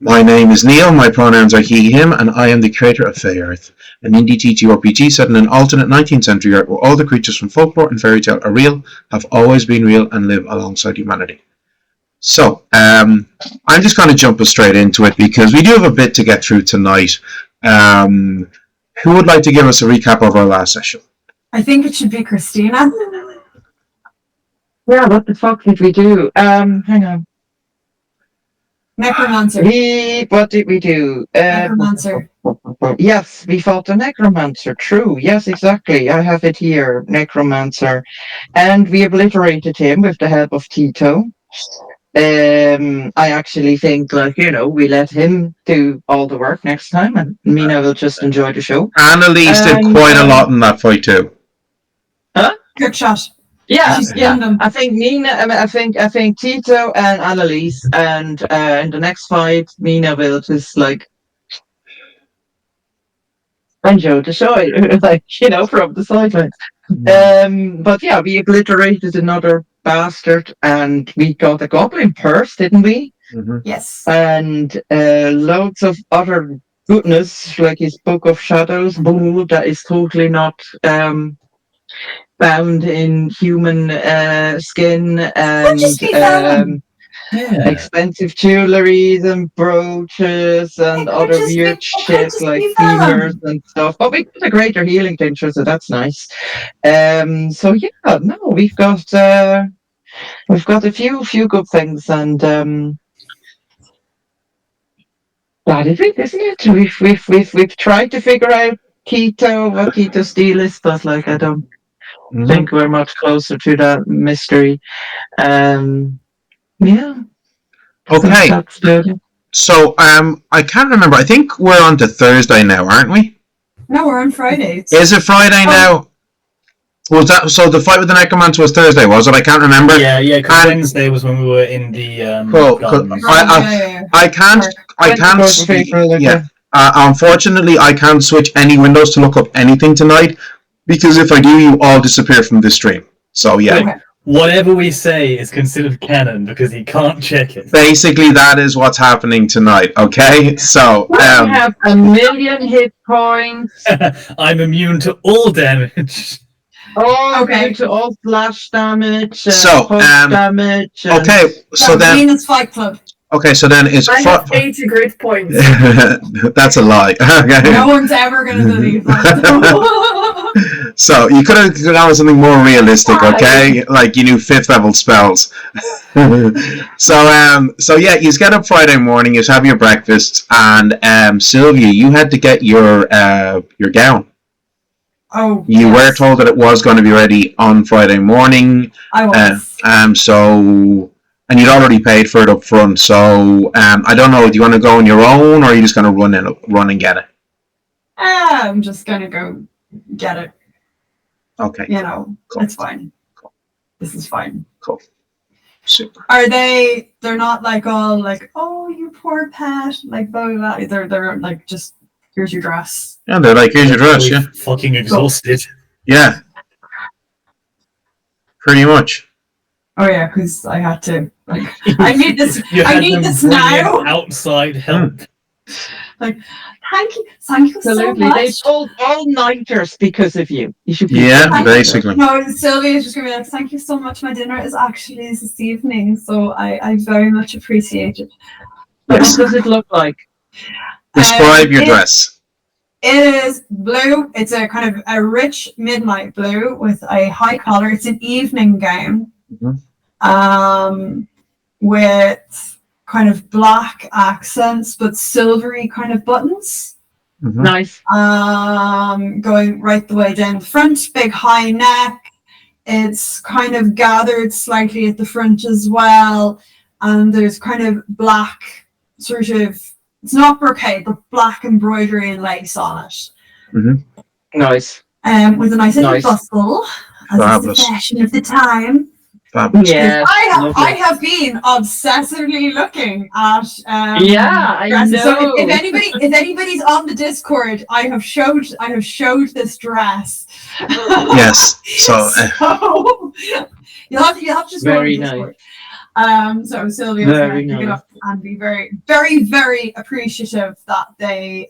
My name is Neil, my pronouns are he, him, and I am the creator of Fey Earth, an indie TTRPG set in an alternate 19th century Earth where all the creatures from folklore and fairy tale are real, have always been real, and live alongside humanity. So, I'm just going to jump us straight into it because we do have a bit to get through tonight. Who would like to give us a recap of our last session? I think it should be Christina. Yeah, what the fuck did we do? Hang on. Necromancer. What did we do? Necromancer. Yes, we fought the Necromancer. True. Yes, exactly. I have it here. Necromancer. And we obliterated him with the help of Tito. I actually think, we let him do all the work next time, and Mina will just enjoy the show. Annalise did quite a lot in that fight too. Huh? Good shot. Yeah. I think Mina. I think Tito and Annalise, and in the next fight, Mina will just enjoy the show, from the sidelines. But yeah, we obliterated another bastard, and we got a goblin purse, didn't we? Mm-hmm. Yes. And loads of other goodness, like his Book of Shadows, that is totally not bound in human skin, and expensive jewelries and brooches and other weird shit like femurs and stuff. But we got a greater healing tincture, so that's nice. So yeah, no, we've got a few good things, and that is it, isn't it? We've tried to figure out what Tito's deal is, but I don't think we're much closer to that mystery. Yeah. Okay. So I can't remember. I think we're on to Thursday now, aren't we? No, we're on Friday. Is it Friday now? Was that so? The fight with the Necromancer was Thursday, was it? I can't remember. Yeah. Because Wednesday was when we were in the. I can't. Yeah. Unfortunately, I can't switch any windows to look up anything tonight because if I do, you all disappear from the stream. So yeah. Okay. Whatever we say is considered canon because he can't check it. Basically, that is what's happening tonight. Okay, so I have 1,000,000 hit points. I'm immune to all damage. Immune to all splash damage. Damage. Okay, so then Venus Fight Club. Okay, so then it's. I have 80 grit points. That's a lie. Okay. No one's ever going to believe that. So you could have gone with something more realistic, okay? Like you knew 5th level spells. So yeah, you get up Friday morning, you have your breakfast, and Sylvia, you had to get your gown. Oh. You were told that it was going to be ready on Friday morning. I was. And you'd already paid for it up front, so I don't know. Do you want to go on your own, or are you just going to run and get it? I'm just going to go get it. Okay. Cool. It's fine. Cool. This is fine. Cool. Super. Are they? They're not all oh, you poor pet, blah blah blah. They're just here's your dress. Yeah, they're like here's your dress. Yeah. Fucking exhausted. Yeah. Pretty much. Oh yeah, because I had to. I need this. I need this now. Outside help. Thank you Absolutely. so much. They pulled all-nighters because of you. You should be basically. No, Sylvia's just going to be thank you so much. My dinner is actually this evening, so I very much appreciate it. What does it look like? Describe your dress. It is blue. It's a kind of a rich midnight blue with a high collar. It's an evening gown. With kind of black accents but silvery kind of buttons. Nice. Going right the way down the front, big high neck. It's kind of gathered slightly at the front as well, and there's kind of black sort of, it's not brocade but black embroidery and lace on it. Nice. With a nice little bustle, as is the fashion of the time. Yeah, I have been obsessively looking at I know. So if anybody's on the Discord, I have showed this dress. Yes. So you'll have to just go on the Discord. So Sylvia's Very going to pick it nice. up and be very, very, very appreciative that they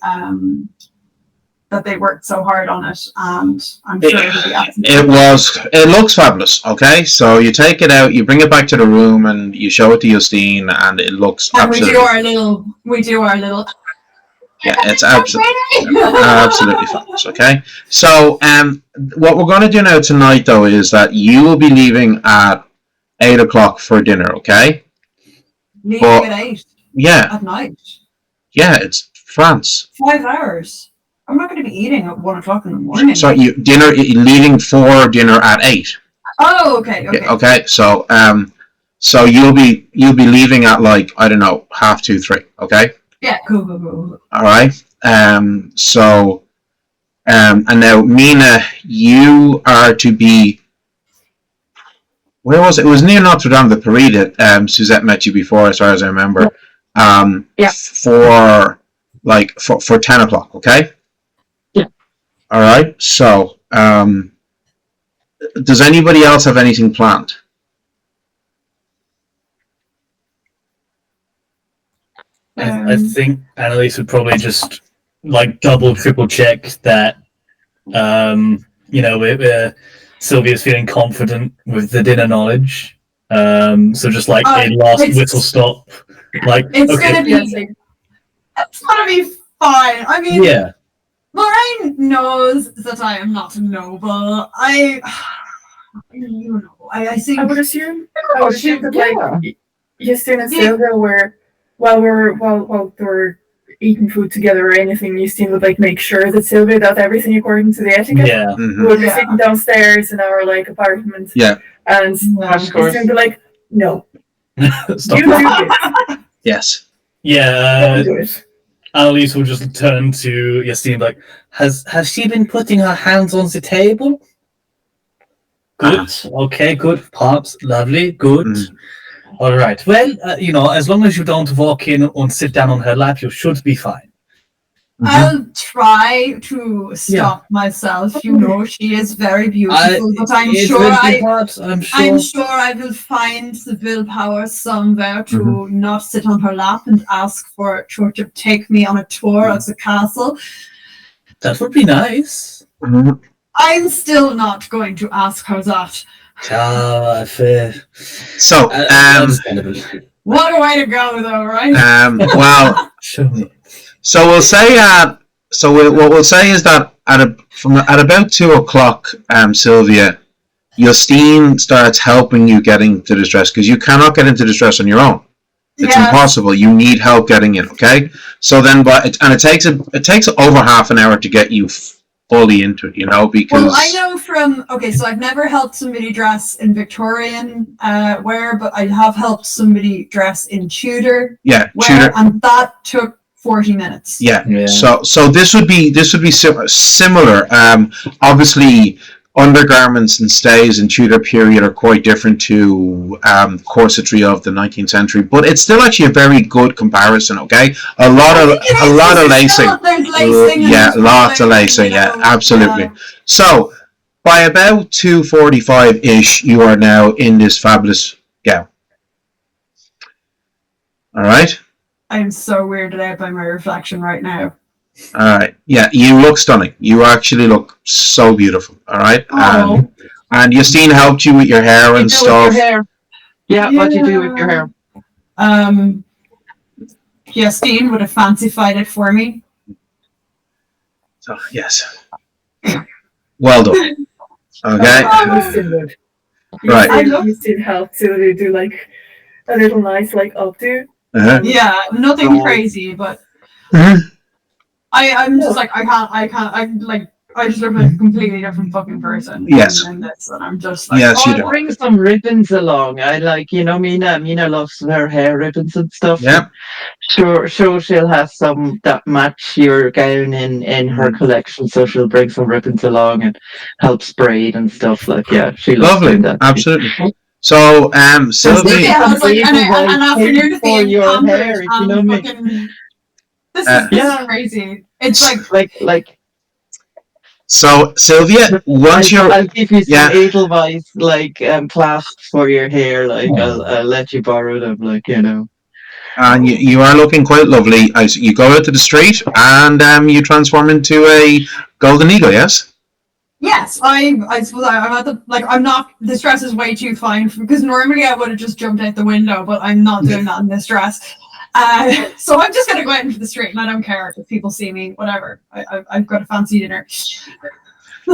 worked so hard on it, and I'm sure it'll be absolutely. It looks fabulous. Okay, so you take it out, you bring it back to the room, and you show it to Justine, and it looks And absolutely. we do our little. Yeah, it's absolutely fabulous. Okay, so what we're going to do now tonight, though, is that you will be leaving at 8 o'clock for dinner. Okay. Leaving Well, at 8 Yeah, at night. yeah, it's France. 5 hours. I'm not going to be eating at 1 o'clock in the morning. So you're leaving for dinner at 8. Oh, okay. Okay, so so you'll be leaving at like, I don't know, 2:30, 3. Okay. Yeah, cool. All right. So and now Mina, you are to be. Where was it? It was near Notre Dame de Paris that Suzette met you before, as far as I remember. Yeah. For 10 o'clock. Okay. Yeah. All right. So does anybody else have anything planned? I think Annalise would probably just like double, triple check that, Sylvia's feeling confident with the dinner knowledge. So just like a last whistle stop. Like It's okay, gonna be fine. I mean, yeah. Lorraine knows that I am not noble. I think I would assume that like Justine and Yeah. Sylvia were while they were eating food together or anything, Justine would like make sure that Sylvia does everything according to the etiquette. Yeah. Mhm. We would be Yeah. sitting downstairs in our like apartment. Yeah. And Of course. Justine would be like, no, Stop. you do this. Yes. Yeah. Don't do it. Annalise will just turn to Justine like, has she been putting her hands on the table? Good. Okay, good. Pops, lovely. Good. Mm. All right. Well, as long as you don't walk in and sit down on her lap, you should be fine. I'll try to stop myself. You know, she is very beautiful, but I'm It sure will be hard, I'm sure. I will find the willpower somewhere to not sit on her lap and ask for her to take me on a tour of the castle. That would be nice. Mhm. I'm still not going to ask her that. Ah, fair. So Understandable. What a way to go, though, right? well, Show me. so we'll say what we'll say is that at about 2 o'clock, Sylvia, Justine starts helping you getting to this dress because you cannot get into this dress on your own. It's impossible. You need help getting in. Okay. So then, it takes over half an hour to get you fully into it. Because Well, I know so I've never helped somebody dress in Victorian wear, but I have helped somebody dress in Tudor yeah, wear, Tudor. and that took 40 minutes. Yeah. Yeah. So this would be similar. Obviously, undergarments and stays in Tudor period are quite different to corsetry of the 19th century, but it's still actually a very good comparison. Okay, a lot of lacing. There's lacing. Yeah, and lots of flowing, lacing. Yeah, absolutely. So by about 2:45 ish, you are now in this fabulous gown. All right. I'm so weirded out by my reflection right now. All right. Yeah, you look stunning. You actually look so beautiful. All right. Oh. And Justine helped you with your hair and What do you do with stuff. your hair? Yeah, what do you do with your hair? Justine would have fancified it for me. So yes. Well done. Okay. Justine would. Right. Justine helped Sylvia do like a little nice like updo. Uh-huh. Yeah, nothing crazy, but Mhm. I'm just like I just look like a completely different fucking person. Yes. In this, and I'm just like, Yes, you Oh, do. bring some ribbons along. I like, Mina loves her hair ribbons and stuff. Yeah. Sure, she'll have some that match your gown in her collection, so she'll bring some ribbons along and help braid and stuff. Like, yeah, she loves Lovely. doing that. Absolutely. So, Sylvie. Yeah, I was like, Even and while afternoon of for being your pampered hair, if you and know me. fucking- This Yeah. is crazy. It's like Like So Sylvia, once you're I'll give you some Yeah. Edelweiss clasps for your hair. Like I'll let you borrow them. Like and you are looking quite lovely as you go out to the street and you transform into a golden eagle. Yes. Yes, I suppose I'm at the I'm not. This dress is way too fine because normally I would have just jumped out the window, but I'm not doing that in this dress. So I'm just gonna go out into the street and I don't care if people see me. Whatever. I've got a fancy dinner.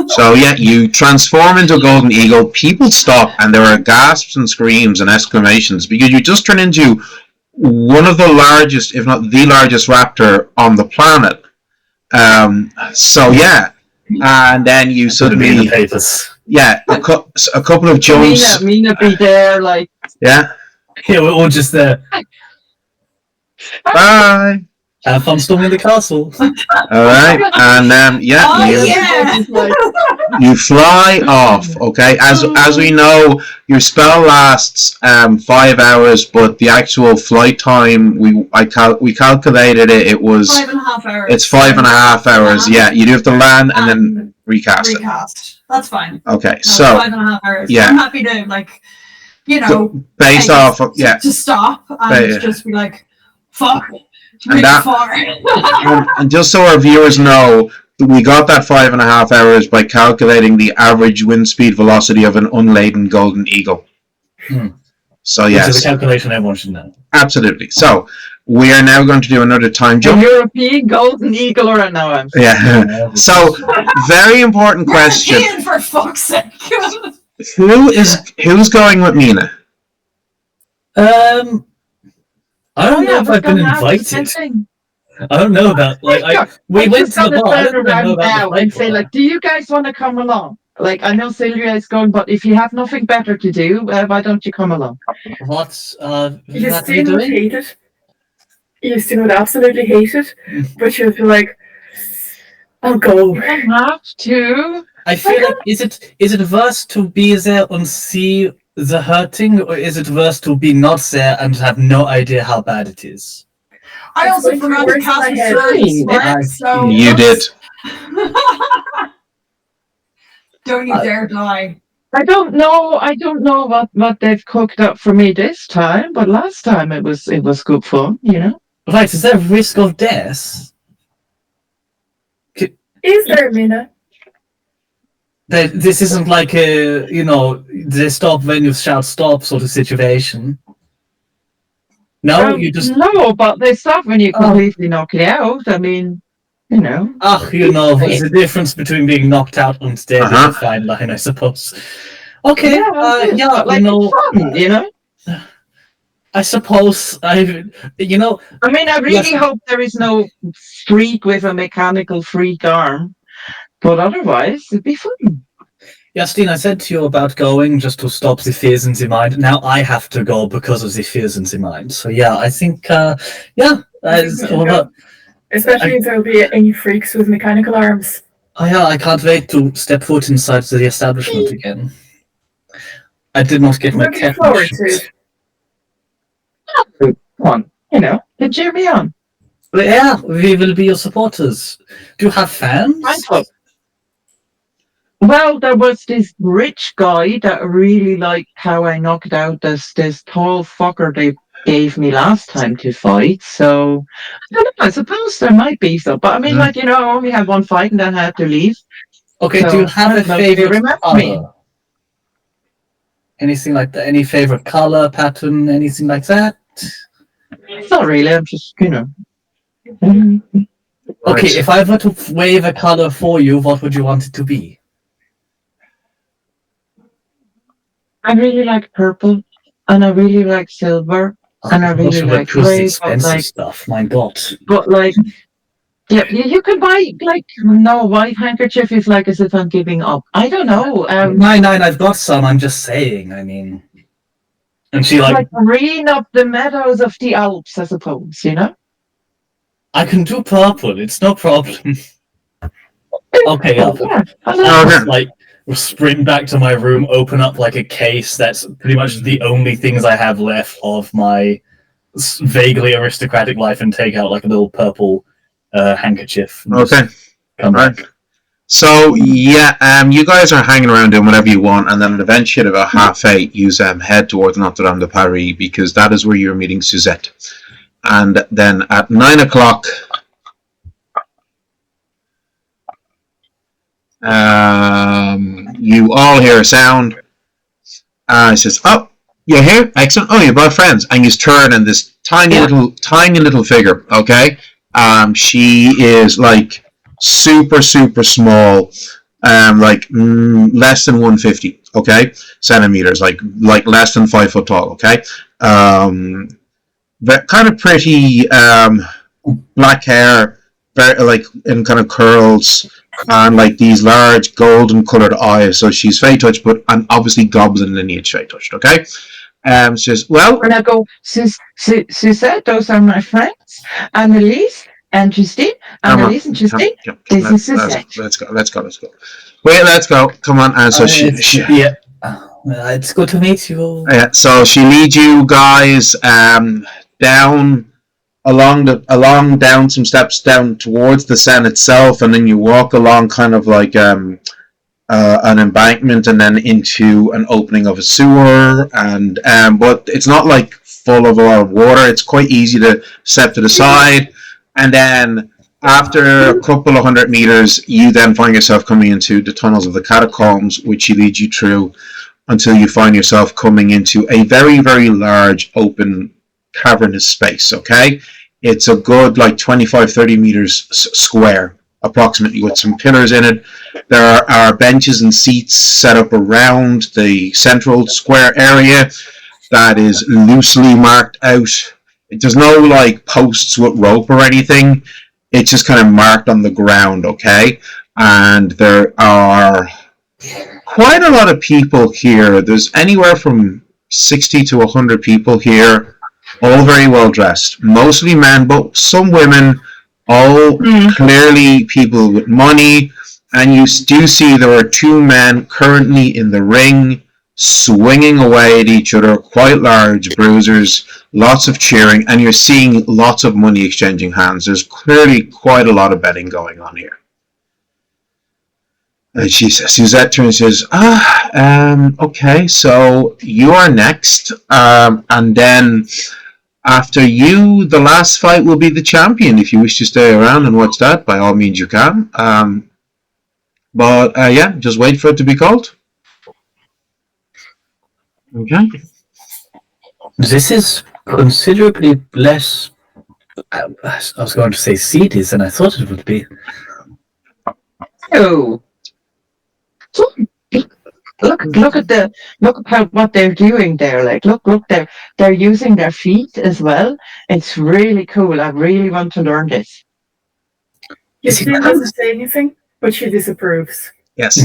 So yeah, you transform into a golden eagle. People stop, and there are gasps and screams and exclamations because you just turn into one of the largest, if not the largest, raptor on the planet. So yeah, and then you Put it in the suddenly, papers. yeah, a couple of jumps. Mina be there. Like Yeah, Yeah, we're all just there. bye. Have fun storming the castle. All right, and yeah, Oh you, yeah. you fly off. Okay, as we know, your spell lasts 5 hours, but the actual flight time we calculated it. It was 5.5 hours. it's 5.5 hours. Yeah, you do have to land and then recast it. recast. That's fine. Okay, No, so 5.5 hours. yeah. I'm happy to based take off of yeah, to stop and Yeah. just be like, fuck, And really that- far. and just so our viewers know, we got that 5.5 hours by calculating the average wind speed velocity of an unladen golden eagle. Hmm. So Which is yes, a calculation everyone should know. absolutely. So we are now going to do another time a jump. European golden eagle, or now I'm. Yeah. So very important question: European, for fuck's sake. who's going with Mina? I don't know if I've been invited. I don't know about we went to the bar. I don't even know about now the and say playbook. do you guys want to come along? Like I know Sylvia is going, but if you have nothing better to do, why don't you come along? What what are you Justine would doing? hate it. Justine would absolutely hate it, but she'll be like, I'll go. You don't have to. I feel like is it worse to be there and see the hurting, or is it worse to be not there and have no idea how bad it is? I It's also going to forgot be to worse in cast my a head. sword, I so see. You did. Don't you dare die. I don't know what they've cooked up for me this time, but last time it was good fun, Right, is there risk of death? Is there, Mina? That this isn't like a they stop when you shout stop sort of situation. No, you just no, but they stop when you completely knock it out. I mean, there's a difference between being knocked out and dead in a fine line, I suppose. Okay, but like it's fun, I suppose I mean, I really hope there is no freak with a mechanical freak arm, but otherwise it'd be fun. Justine, I said to you about going just to stop the fears in the mind. Now I have to go because of the fears in the mind. So yeah, I think Especially if there'll be any freaks with mechanical arms. I can't wait to step foot inside the establishment again. I did not get my Looking cat. forward to it. Fun, to cheer me on. But yeah, we will be your supporters. Do you have fans? Well, there was this rich guy that really liked how I knocked out this tall fucker they gave me last time to fight. So I don't know, I suppose there might be some, but I mean, I only had one fight and then I had to leave. Okay, So, do you have I a don't know, do you favorite remember color? me? Anything like that? Any favorite color, pattern, anything like that? Not really. I'm just, Okay, if I were to wave a color for you, what would you want it to be? I really like purple, and I really like silver, and I really like gray. Expensive stuff. My God. But yeah, you could buy no white handkerchief is like as if I'm giving up. I don't know. Nine, I've got some. I'm just saying. I mean, and she like green up the meadows of the Alps, I suppose. I can do purple. It's no problem. Okay, Yeah. like sprint back to my room, open up like a case that's pretty much the only things I have left of my vaguely aristocratic life, and take out like a little purple handkerchief. Okay. Come Right. back. So yeah, you guys are hanging around doing whatever you want, and then eventually at about 8:30, you head towards Notre Dame de Paris because that is where you're meeting Suzette. And then at 9 o'clock, you all hear a sound. It says, "Oh, you're here? Excellent. Oh, you brought friends." And you turn, and this tiny little figure. Okay, she is like super small, like less than 150. Okay, centimeters, like less than 5 foot tall. Okay, but kind of pretty, black hair, very like in kind of curls. And like these large golden coloured eyes, so she's fey touched, but and obviously goblin lineage fey touched. Okay, she says, "Well, When I go, Suzette, those are my friends, Annalise and Justine. Annalise and Justine. This is Suzette. Let's go. Wait, let's go. Come on." And so she yeah. Well, it's good to meet you all. yeah, so she leads you guys down along down some steps down towards the Seine itself, and then you walk along kind of like an embankment, and then into an opening of a sewer, and but it's not like full of a lot of water. It's quite easy to step to the side, and then after a couple of 100 meters, you then find yourself coming into the tunnels of the catacombs, which she leads you through until you find yourself coming into a very, very large open cavernous space. Okay, it's a good like 25-30 meters square approximately, with some pillars in it. There are benches and seats set up around the central square area that is loosely marked out. There's no like posts with rope or anything. It's just kind of marked on the ground. Okay, and there are quite a lot of people here. There's anywhere from 60 to 100 people here, all very well dressed, mostly men, but some women, all clearly people with money. And you do see there are two men currently in the ring, swinging away at each other, quite large bruisers, lots of cheering, and you're seeing lots of money exchanging hands. There's clearly quite a lot of betting going on here. And Suzette turns and says, okay, so you are next, and then after you, the last fight will be the champion. If you wish to stay around and watch that, by all means you can. But yeah, just wait for it to be called. Okay. This is considerably less. I was going to say seedy than I thought it would be. Oh. Look at what they're doing there. Like look, they're using their feet as well. It's really cool. I really want to learn this. Justine doesn't say anything, but she disapproves. Yes.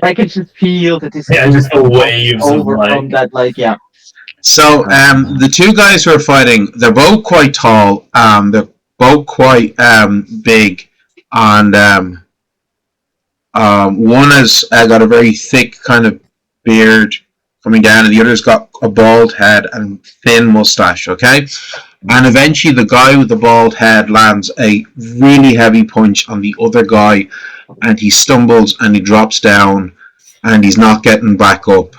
I can just feel that this Yeah, just the waves of over from like. that. Like yeah. So the two guys who are fighting, they're both quite tall. They're both quite big, and one has got a very thick kind of beard coming down, and the other's got a bald head and thin mustache. Okay, and eventually the guy with the bald head lands a really heavy punch on the other guy, and he stumbles and he drops down, and he's not getting back up,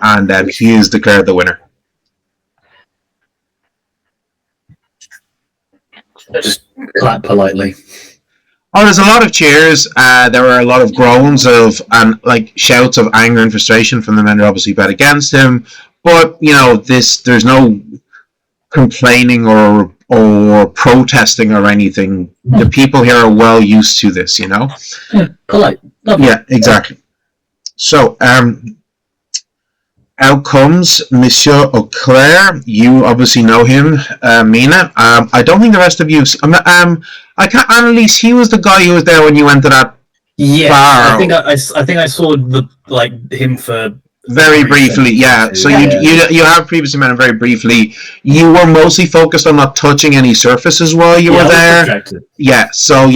and he is declared the winner. I just clap politely. Oh, there's a lot of cheers. There were a lot of groans and like shouts of anger and frustration from the men who obviously bet against him. But you know, there's no complaining or protesting or anything. The people here are well used to this, you know. Yeah, polite. Lovely. Yeah, exactly. So, out comes Monsieur Auclair. You obviously know him, Mina. I don't think the rest of you. I can't. Annalise, he was the guy who was there when you went to that. Yeah, bar. I think I saw him for very briefly. Yeah. So you have previously met him very briefly. You were mostly focused on not touching any surfaces while you were there. Yeah. So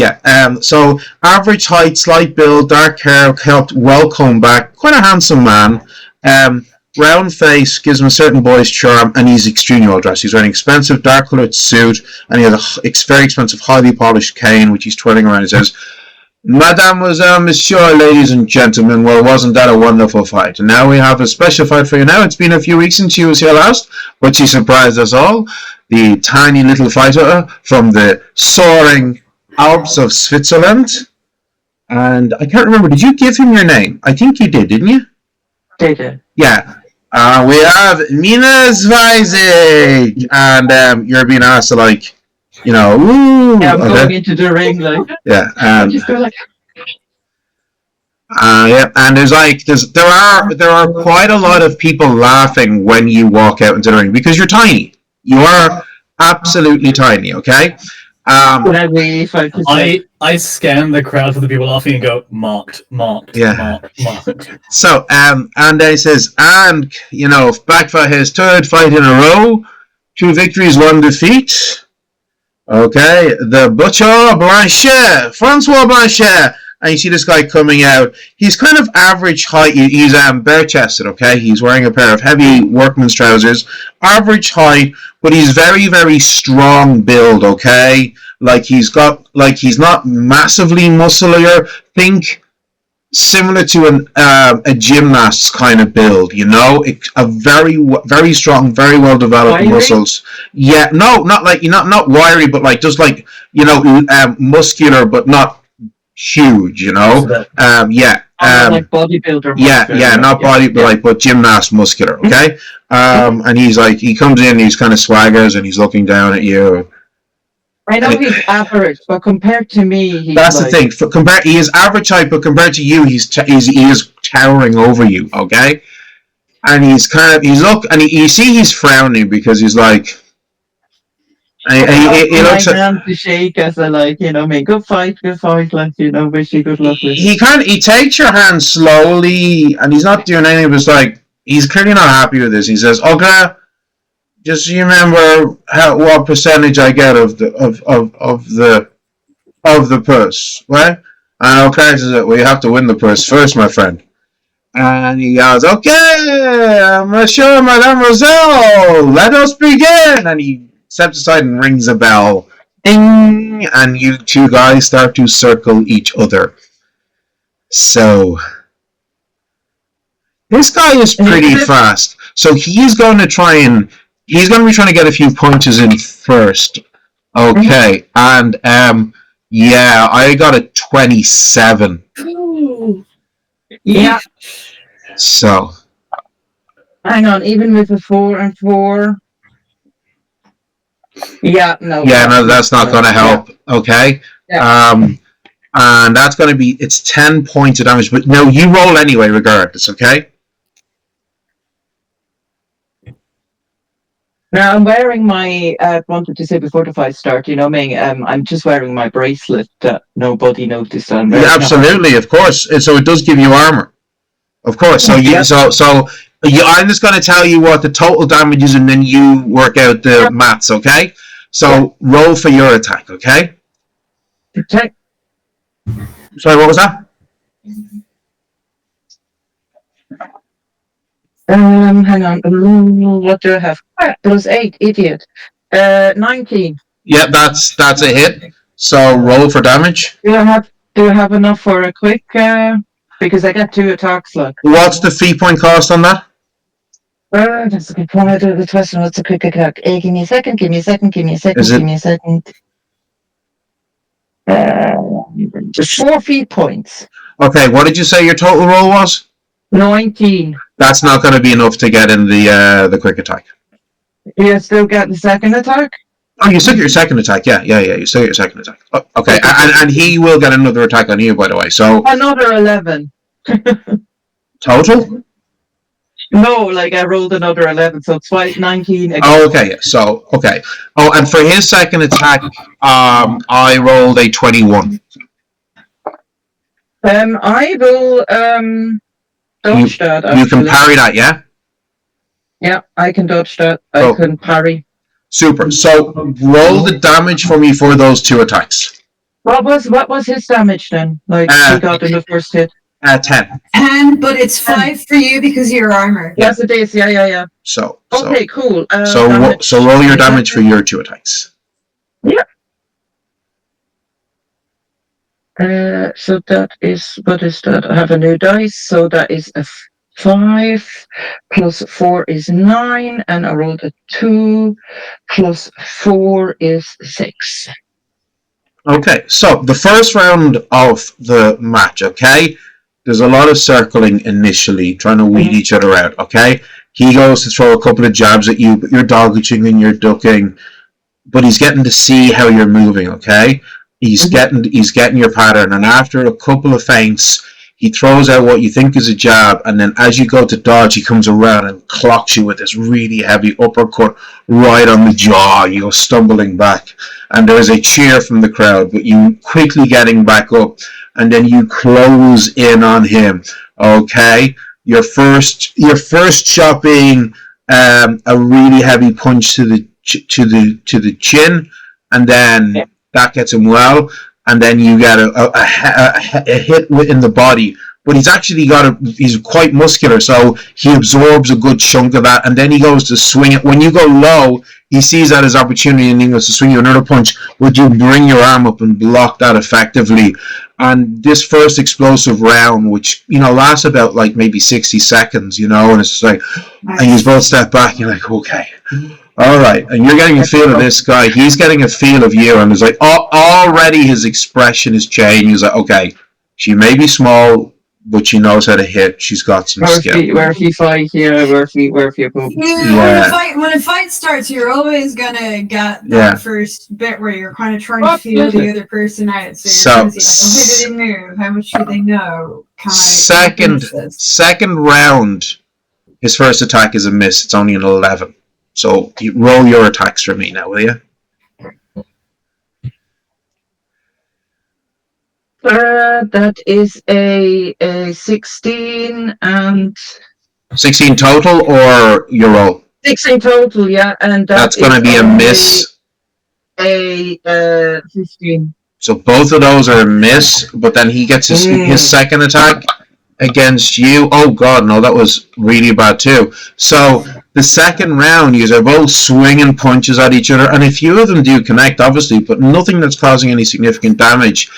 so average height, slight build, dark hair, kept well combed back. Quite a handsome man. Round face gives him a certain boyish charm, and he's extremely well dressed. He's wearing an expensive dark coloured suit, and he has a very expensive, highly polished cane, which he's twirling around his ears. Mademoiselle, Monsieur, ladies and gentlemen, well, wasn't that a wonderful fight? And now we have a special fight for you now. It's been a few weeks since she was here last, but she surprised us all. The tiny little fighter from the soaring Alps of Switzerland. And I can't remember, did you give him your name? I think you did, didn't you? Did. Yeah. We have Mina Zweizig. And you're being asked to, like, you know, ooh. Yeah, I'm okay. going into the ring, like. Yeah. Just go like. Yeah, and there are quite a lot of people laughing when you walk out into the ring because you're tiny. You are absolutely tiny. Okay. I scan the crowd for the people laughing and go marked. Yeah. Marked. So and then he says, and you know, back for his third fight in a row, 2 victories, 1 defeat. Okay, the Butcher Blanchet, Francois Blanchet. And you see this guy coming out. He's kind of average height. He's bare-chested, okay? He's wearing a pair of heavy workman's trousers. Average height, but he's very, very strong build, okay? Like he's not massively muscular. Think similar to a gymnast's kind of build, you know? A very, very strong, very well developed muscles. Yeah, no, not like not wiry, but like just like muscular, but not huge, you know. Yeah. Like bodybuilder. Yeah, not body, but like but gymnast muscular. Okay. And he comes in, he's kind of swaggers, and he's looking down at you. I know he's average, but compared to me, that's the thing. He is average height, but compared to you, he is towering over you. Okay. And you see he's frowning because he's like. He looks at to shake as a good fight, like wish you good luck with. He takes your hand slowly, and he's not doing anything. But like he's clearly not happy with this. He says, "Okay, just remember what percentage I get of the purse, right?" And okay, says, "Well, you have to win the purse first, my friend." And he goes, "Okay, Monsieur, Mademoiselle, let us begin." And he steps aside and rings a bell. Ding! And you 2 guys start to circle each other. So this guy is pretty fast. So he's going to be trying to get a few punches in first. Okay. And yeah, I got a 27. Ooh. Yeah. So hang on, even with a 4 and 4. Yeah, no. Yeah, no, that's not going to help. Yeah. Okay. Yeah. And that's going to be, it's 10 points of damage, but no, you roll anyway, regardless. Okay. Now I'm wearing my. Wanted to say before the fight start, I'm just wearing my bracelet that nobody noticed. Yeah, absolutely, of course. So it does give you armor, of course. So I'm just going to tell you what the total damage is, and then you work out the maths, okay? So roll for your attack, okay? Okay. Sorry, what was that? Hang on. What do I have? Plus 8, idiot. 19. Yeah, that's a hit. So roll for damage. Do I have enough for a quick? Because I got 2 attacks. Like. What's the fee point cost on that? That's a good point. I do the question. What's a quick attack? Give me a second. Just 4 fee points. Okay, what did you say your total roll was? 19. That's not going to be enough to get in the quick attack. You still got the second attack? Oh, you still get your second attack. Yeah. You still get your second attack. Oh, okay, and he will get another attack on you, by the way. So another 11. Total? No, like I rolled another 11, so it's 19 again. Oh, okay. So, okay. Oh, and for his second attack, I rolled a 21. I will dodge that. Actually. You can parry that, yeah? Yeah, I can dodge that. I can parry. Super. So roll the damage for me for those 2 attacks. What was his damage then? Like he got in the first hit. 10. 10, but it's 5 for you because of your armor. Yes, it is. Yeah. So okay, cool. So roll your damage for your 2 attacks. Yeah. So that is, what is that? I have a new dice, so that is a 5 plus 4 is 9, and I rolled a 2 plus 4 is 6. Okay, so the first round of the match, okay? There's a lot of circling initially, trying to weed each other out, okay? He goes to throw a couple of jabs at you, but you're dodging and you're ducking, but he's getting to see how you're moving, okay? He's getting your pattern, and after a couple of feints, he throws out what you think is a jab, and then as you go to dodge, he comes around and clocks you with this really heavy uppercut right on the jaw. You go stumbling back, and there is a cheer from the crowd, but you quickly getting back up, and then you close in on him. Okay, your first shot being a really heavy punch to the chin, and then that gets him well. And then you get a hit in the body. But he's quite muscular, so he absorbs a good chunk of that, and then he goes to swing it. When you go low, he sees that as opportunity, and he goes to swing you another punch. Would you bring your arm up and block that effectively? And this first explosive round, which, lasts about like maybe 60 seconds, and it's just like, and you both step back, you're like, okay. All right, and you're getting a feel of this guy. He's getting a feel of you, and it's like already his expression is changing. He's like, okay, she may be small, but she knows how to hit. She's got some skill. Where if you fight here, where if you go. When a fight starts, you're always gonna get that first bit where you're kind of trying to feel the other person out. So you're see, like, okay, they move. How much do they know? Second round, his first attack is a miss. It's only an 11. So you roll your attacks for me now, will you? That is a 16 and 16 total, or your roll? 16 total, yeah, and that's going to be a miss. A 15. So both of those are a miss, but then he gets his second attack against you. Oh god, no, that was really bad too. So the second round, you are both swinging punches at each other, and a few of them do connect, obviously, but nothing that's causing any significant damage.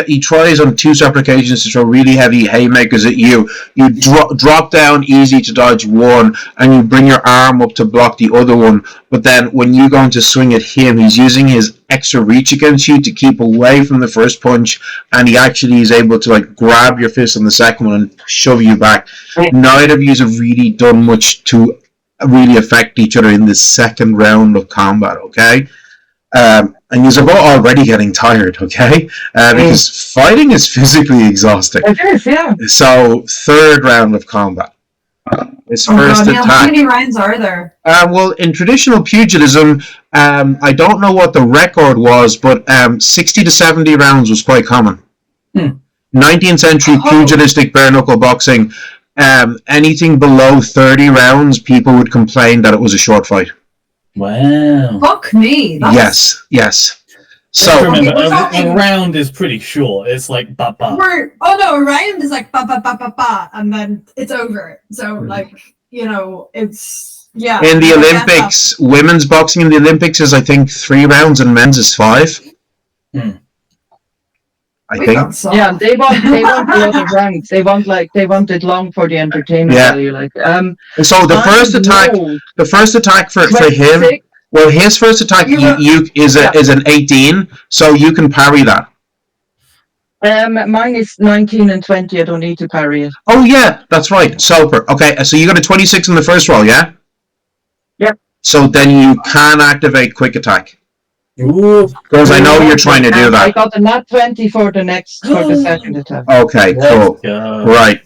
He tries on 2 separate occasions to throw really heavy haymakers at you. You drop down easy to dodge one, and you bring your arm up to block the other one. But then when you go to swing at him, he's using his extra reach against you to keep away from the first punch, and he actually is able to grab your fist on the second one and shove you back. Neither of you have really done much to really affect each other in the second round of combat, okay? And you're both already getting tired, okay? Because fighting is physically exhausting. It is, yeah. So, third round of combat. His first attack. How many rounds are there? Well, in traditional pugilism, I don't know what the record was, but 60 to 70 rounds was quite common. 19th century pugilistic bare knuckle boxing, anything below 30 rounds, people would complain that it was a short fight. Wow. Fuck me. Yes. So remember, a round is pretty short. It's like ba ba. A round is like ba ba ba ba ba, and then it's over. So it's In the Olympics, women's boxing in the Olympics is I think 3 rounds, and men's is 5. I think. Yeah, they want the other ranks. They want it long for the entertainment value. So the first attack for him. Well, his first attack is an 18, so you can parry that. Mine is 19 and 20. I don't need to parry it. Oh yeah, that's right. Super. Okay, so you got a 26 in the first roll, yeah? Yep. So then you can activate quick attack. Ooh. Because I know you're trying to do that. I got a nat 20 for the second attack. Okay, cool. Right.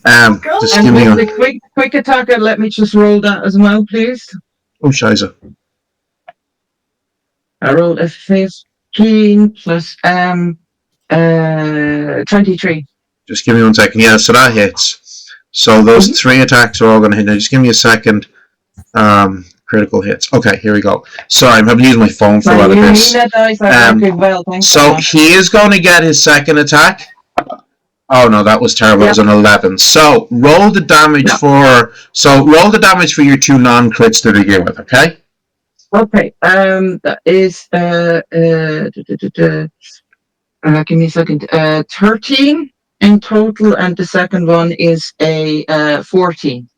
Just give me the quick attack. Let me just roll that as well, please. Oh, shiza. I rolled a 15 plus 23. Just give me 1 second. Yeah, so that hits. So those 3 attacks are all going to hit. Now just give me a second. Critical hits. Okay, here we go. Sorry, I'm having to use my phone for a lot of this. So he is going to get his second attack. Oh no, that was terrible. It was an 11. So roll the damage for your 2 non-crits to begin with. Okay. Okay. That is Give me a second. 13 in total, and the second one is a 14.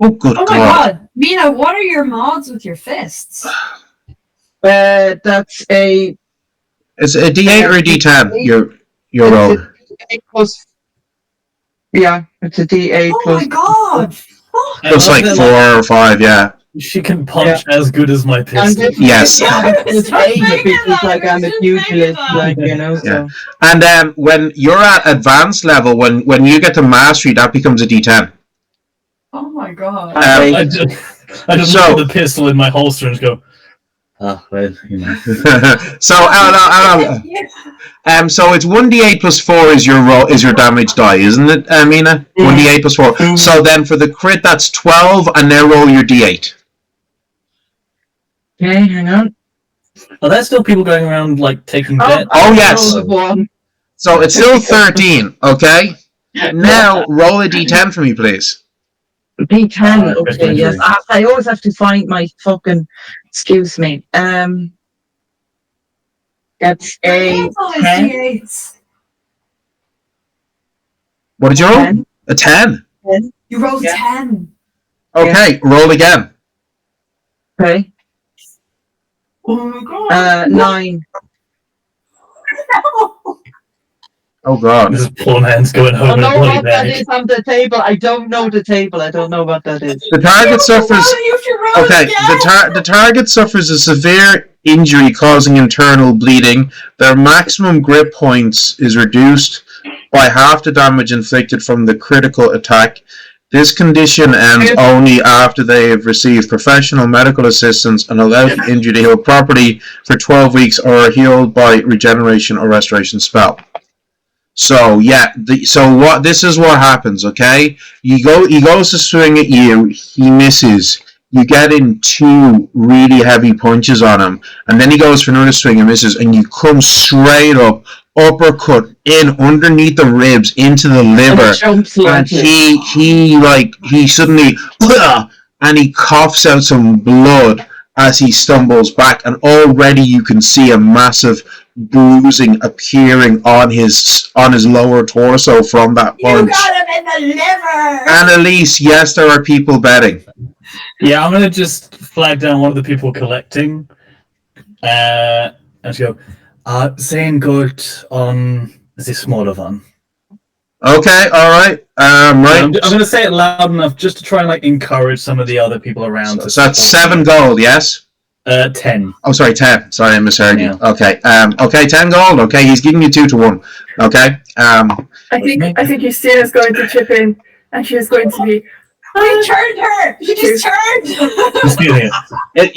Oh, good Oh my God. god. Mina, what are your mods with your fists? That's a Is it a D8 or a D10? Your roll. D8 plus. Yeah, it's a D8 Oh plus. my god. Fuck. Plus like 4 or 5, yeah. She can punch as good as my And pistol. this, Yes. it's Stop aim thinking because that, like I'm a just thinking pugilist, that. like you know. So And when you're at advanced level, when you get to mastery, that becomes a D10. Oh my god. I just So- look at the pistol in my holster and just go, ah, well, you know. So so it's 1d8 plus 4 is your damage die, isn't it, Mina? 1d8 plus 4. So then for the crit, that's 12, and now roll your d8. okay, hang on. Are there still people going around, like, taking bets? Oh, yes. Roll the one. So it's still 13, okay? Now roll a d10 for me, please. D10. Okay, Okay, yes. I always have to find my fucking. Excuse me. That's a That's always 10. D8s. What did you roll? 10. A 10. You rolled Yeah. 10. Okay, roll again. Okay. Oh my god. 9. Oh, God. This is poor man's going I home don't in a know bloody what that bag. is on the table. I don't know the table. I don't know what that is. The target suffers... You should roll Okay, again. the target suffers a severe injury causing internal bleeding. Their maximum grip points is reduced by half the damage inflicted from the critical attack. This condition ends only after they have received professional medical assistance and allowed the injury to heal properly for 12 weeks or are healed by regeneration or restoration spell. So yeah, this is what happens, okay? He goes to swing at you, he misses. You get in 2 really heavy punches on him, and then he goes for another swing and misses, and you come straight up, uppercut in underneath the ribs into the liver, and he suddenly and he coughs out some blood as he stumbles back, and already you can see a massive bruising appearing on his lower torso from that punch. You got him in the liver. Annalise, yes, there are people betting. Yeah, I'm gonna just flag down one of the people collecting. And go, saying good on the smaller one. Okay, alright. Right. I'm gonna say it loud enough just to try and like encourage some of the other people around. So that's 7 gold, yes? 10. Oh, sorry, 10. Sorry, I misheard you. Yeah. Okay. Okay, 10 gold. Okay, he's giving you 2 to 1. Okay. I think Christina's going to chip in, and she's going to be. I turned her. She just turned. Just feeling it.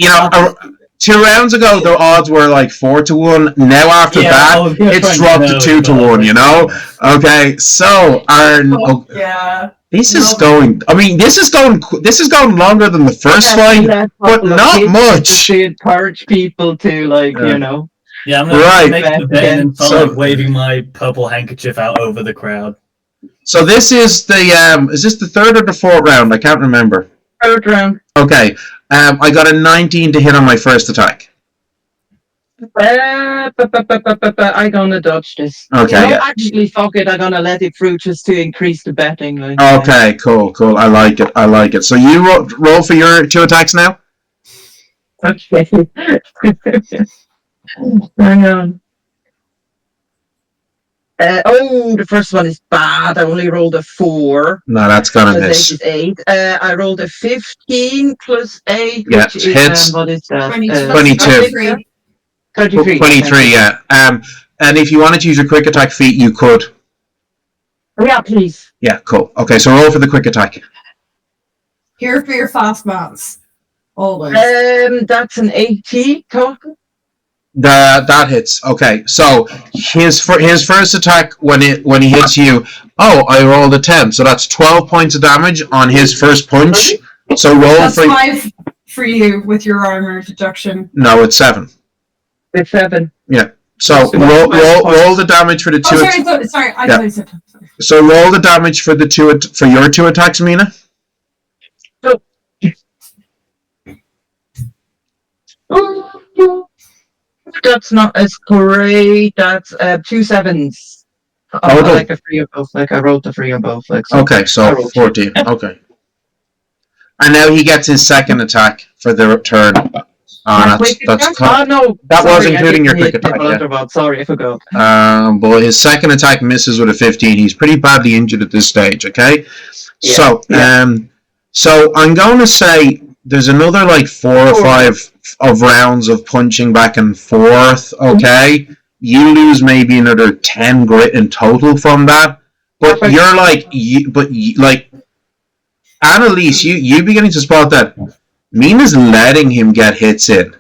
2 rounds ago, the odds were like 4 to 1. Now, after that, it's dropped to 2 to 1, you know? Okay, so, Yeah. this is going longer than the first fight, but not much. To encourage people to, like, you know. Yeah, I'm gonna Right. make the bet and start So- like waving my purple handkerchief out over the crowd. So this is is this the 3rd or the 4th round? I can't remember. 3rd round. Okay, I got a 19 to hit on my first attack. I'm gonna dodge this. Okay, No, yeah. actually, fuck it. I'm gonna let it through just to increase the betting. Like, Okay, cool. I like it. So you roll for your 2 attacks now? Okay. Hang on. The first one is bad. I only rolled a 4. No, that's gonna Plus 8 miss. is 8. I rolled a 15 plus 8, Yeah, which hits. is, what is that? 22. 22. 23. 23, yeah. And if you wanted to use your quick attack feat, you could. Yeah, please. Yeah, cool. Okay, so roll for the quick attack. Here for your fast mats. Always. That's an 80 total. That hits. Okay, so his first attack when he hits you. Oh, I rolled a 10, so that's 12 points of damage on his first punch. So roll That's for 5 for you with your armor deduction. no, it's 7. It's 7. So roll the damage for the 2. Sorry. I Yeah. thought you said. Sorry. So roll the damage for the 2 for your 2 attacks, Mina. that's not as great. That's 2 sevens. Oh, no. Like a 3 or both. Like I rolled the 3 or both. Like so. Okay, I so rolled 14. Okay. And now he gets his second attack for the turn. My quick attack? No. That was Sorry, including I your quick didn't hit attack, the yeah. Blunderbuss. Sorry, I forgot. But his second attack misses with a 15. He's pretty badly injured at this stage, okay? Yeah, So I'm going to say there's another like 4 or 5 of rounds of punching back and forth, okay? You lose maybe another 10 grit in total from that. But Perfect. you're like, Annalise, you beginning to spot that Mina's letting him get hits in.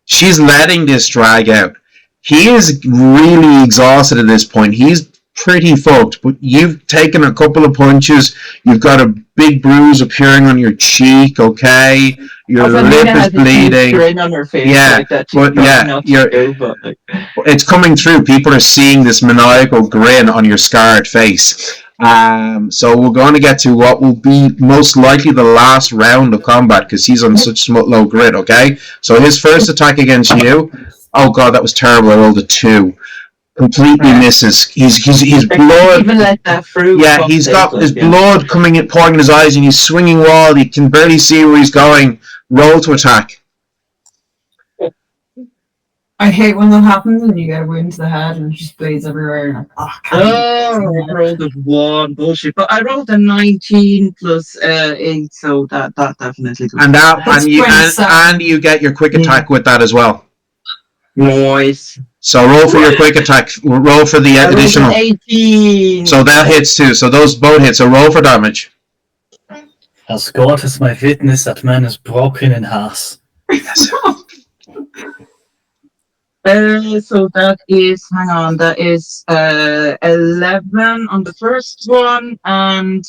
She's letting this drag out. He is really exhausted at this point. He's pretty fucked, but you've taken a couple of punches. You've got a big bruise appearing on your cheek, okay? Your lip is bleeding. Grin on her face, Yeah, like that but yeah, it's coming through. People are seeing this maniacal grin on your scarred face. So we're going to get to what will be most likely the last round of combat because he's on such low grit, okay? So his first attack against you, oh god, that was terrible. I rolled a 2. Completely misses. His blood. Even let that through. Yeah, he's got his blood pouring in his eyes, and he's swinging wild. He can barely see where he's going. Roll to attack. I hate when that happens and you get a wound to the head and it just bleeds everywhere. And like, I rolled a 1. Bullshit. But I rolled a 19 plus 8, so that definitely. And you get your quick attack with that as well. Nice. So roll for your quick attack. Roll for the additional. 18. So that hits too. So those both hit. So roll for damage. As God is my witness, that man is broken in half. So that is, hang on, that is 11 on the first one and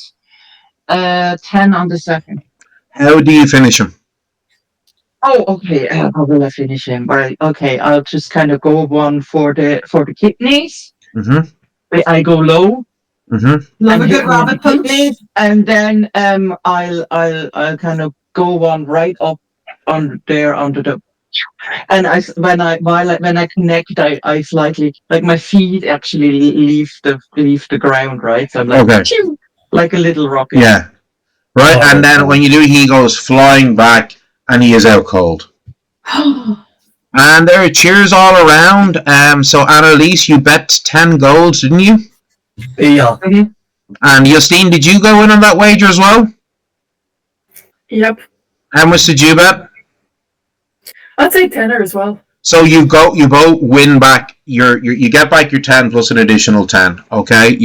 10 on the second. How do you finish him? Oh, okay. How will I finish him? Right. Okay, I'll just kind of go one for the kidneys. Mm-hmm. I go low. Mm-hmm. love a and good hit rabbit the punch. kidneys, and then I'll kind of go one right up on there under the. And when I connect, I slightly like my feet actually leave the ground, right? So I'm like, Okay. Phew, like a little rocket. Yeah. Right, Oh, and then okay. when you do, he goes flying back, and he is out cold. And there are cheers all around. So Annalise, you bet 10 golds, didn't you? Yeah. And Justine, did you go in on that wager as well? Yep. How much did you bet? I'd say tenner as well. So you both win back you get back your 10 plus an additional 10. Okay,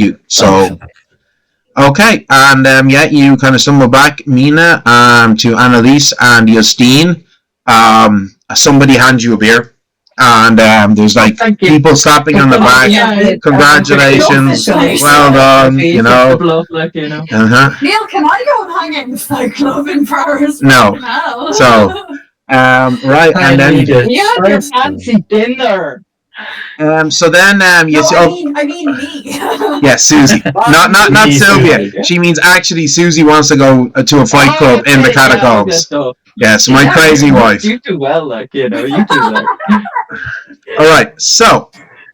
okay, and you kind of stumble back, Mina, to Annalise and Justine. Somebody hands you a beer, and there's like people slapping on the back. Yeah, Congratulations, Nice. well done. Face You of know. the blood, like, you know. Neil, can I go and hang out in the Fight Club in Paris? No. Right now? So, right, and then Yeah, your fancy dinner. so then you No, see. I mean me. Yeah, Susie. Not Sylvia. She means actually Susie wants to go to a fight club in the catacombs. Yes, my crazy wife. You do well, like, you know, you do well. All right, so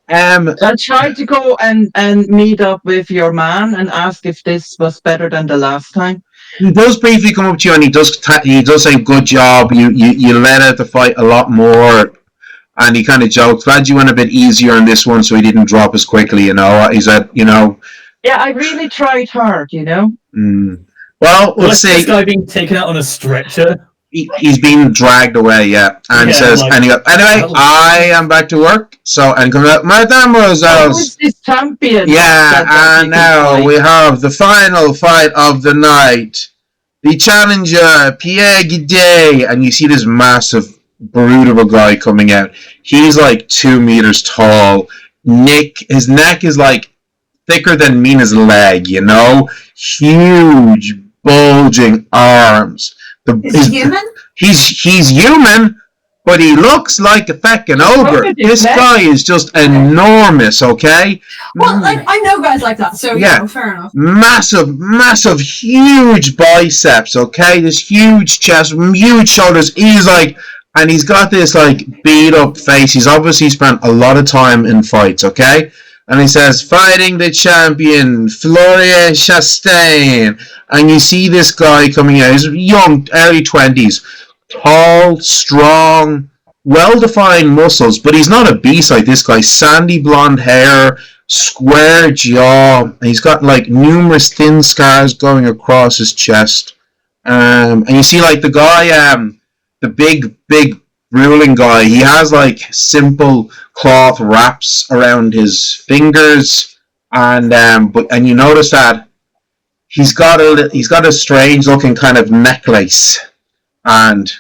I tried to go and meet up with your man and ask if this was better than the last time. he does briefly come up to you and he does say good job. You let out the fight a lot more, and he kind of jokes, glad you went a bit easier on this one so he didn't drop as quickly. You know, he said, you know. Yeah, I really tried hard, you know. Well, we'll Like see. this guy being taken out on a stretcher. He's being dragged away, yeah. And he Yeah, says, like- and he goes, anyway, I am back to work. So, and he comes out, mademoiselle. Who's this champion? Yeah, and now we have the final fight of the night. The challenger, Pierre Guidet. And you see this massive brute of a guy coming out. He's like 2 meters tall. His neck is like thicker than Mina's leg, you know? Huge, bulging arms. Is he human? He's human, but he looks like a feckin' ogre. at his This neck. guy is just enormous, okay? Well, like, I know guys like that, so Yeah. yeah, fair enough. Massive, huge biceps, okay? This huge chest, huge shoulders. He's like and he's got this like beat up face. He's obviously spent a lot of time in fights, okay? And he says, fighting the champion, Florian Chastain. And you see this guy coming out. He's young, early 20s. Tall, strong, well-defined muscles. But he's not a beast like this guy. Sandy blonde hair, square jaw. And he's got like numerous thin scars going across his chest. And you see like the guy, the big ruling guy, he has like simple cloth wraps around his fingers, and you notice that he's got a strange looking kind of necklace, and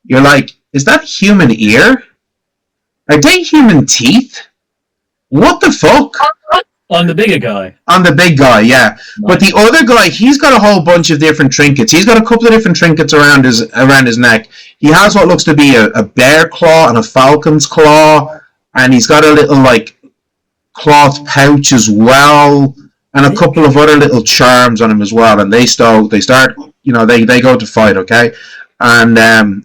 you're like, is that human ear? Are they human teeth? What the fuck? On the bigger guy. On the big guy, yeah. Nice. But the other guy, he's got a whole bunch of different trinkets. He's got a couple of different trinkets around his neck. He has what looks to be a bear claw and a falcon's claw, and he's got a little like cloth pouch as well, and a couple of other little charms on him as well. And they start, they go to fight, okay? And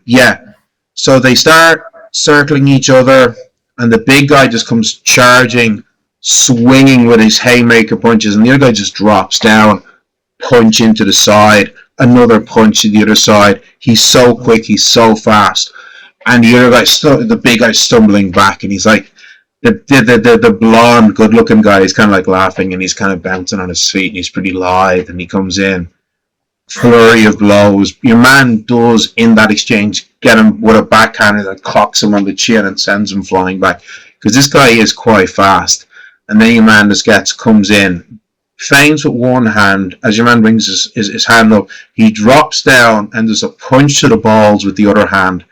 so they start circling each other, and the big guy just comes charging, swinging with his haymaker punches, and the other guy just drops down, punch into the side, another punch to the other side. He's so quick, he's so fast, and the other guy, the big guy's stumbling back, and he's like, the blonde, good-looking guy is kind of like laughing, and he's kind of bouncing on his feet, and he's pretty lithe, and he comes in, flurry of blows. Your man does, in that exchange, get him with a backhander that clocks him on the chin and sends him flying back, because this guy is quite fast. And then your man just comes in, feints with one hand. As your man brings his hand up, he drops down and there's a punch to the balls with the other hand.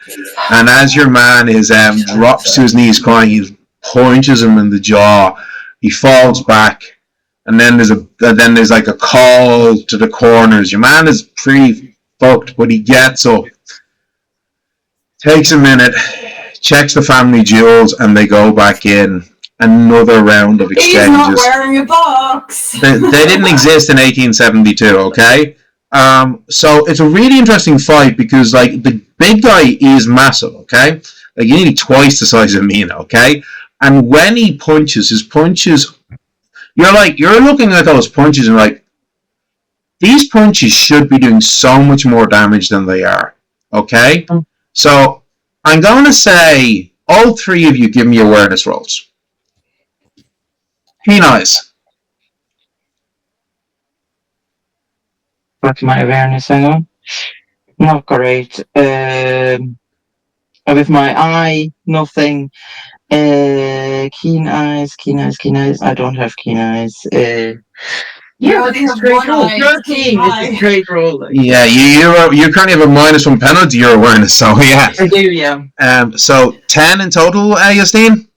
And as your man drops to his knees crying, he punches him in the jaw. He falls back, and then there's like a call to the corners. Your man is pretty fucked, but he gets up, takes a minute, checks the family jewels, and they go back in. Another round of exchanges. He's not wearing a box. They didn't exist in 1872, okay? So it's a really interesting fight because, like, the big guy is massive, okay? Like, he's nearly twice the size of Mina, okay? And when he punches, his punches, you're looking at those punches and like, these punches should be doing so much more damage than they are, okay? So I'm going to say all three of you give me awareness rolls. Keen eyes. What's my awareness? Hang on. Not great. With my eye, nothing. Keen eyes. I don't have keen eyes. You only have one eye. 13 is a great roll. Yeah, you currently have a -1 penalty to your awareness, so yeah. I do, yeah. So 10 in total, Justine?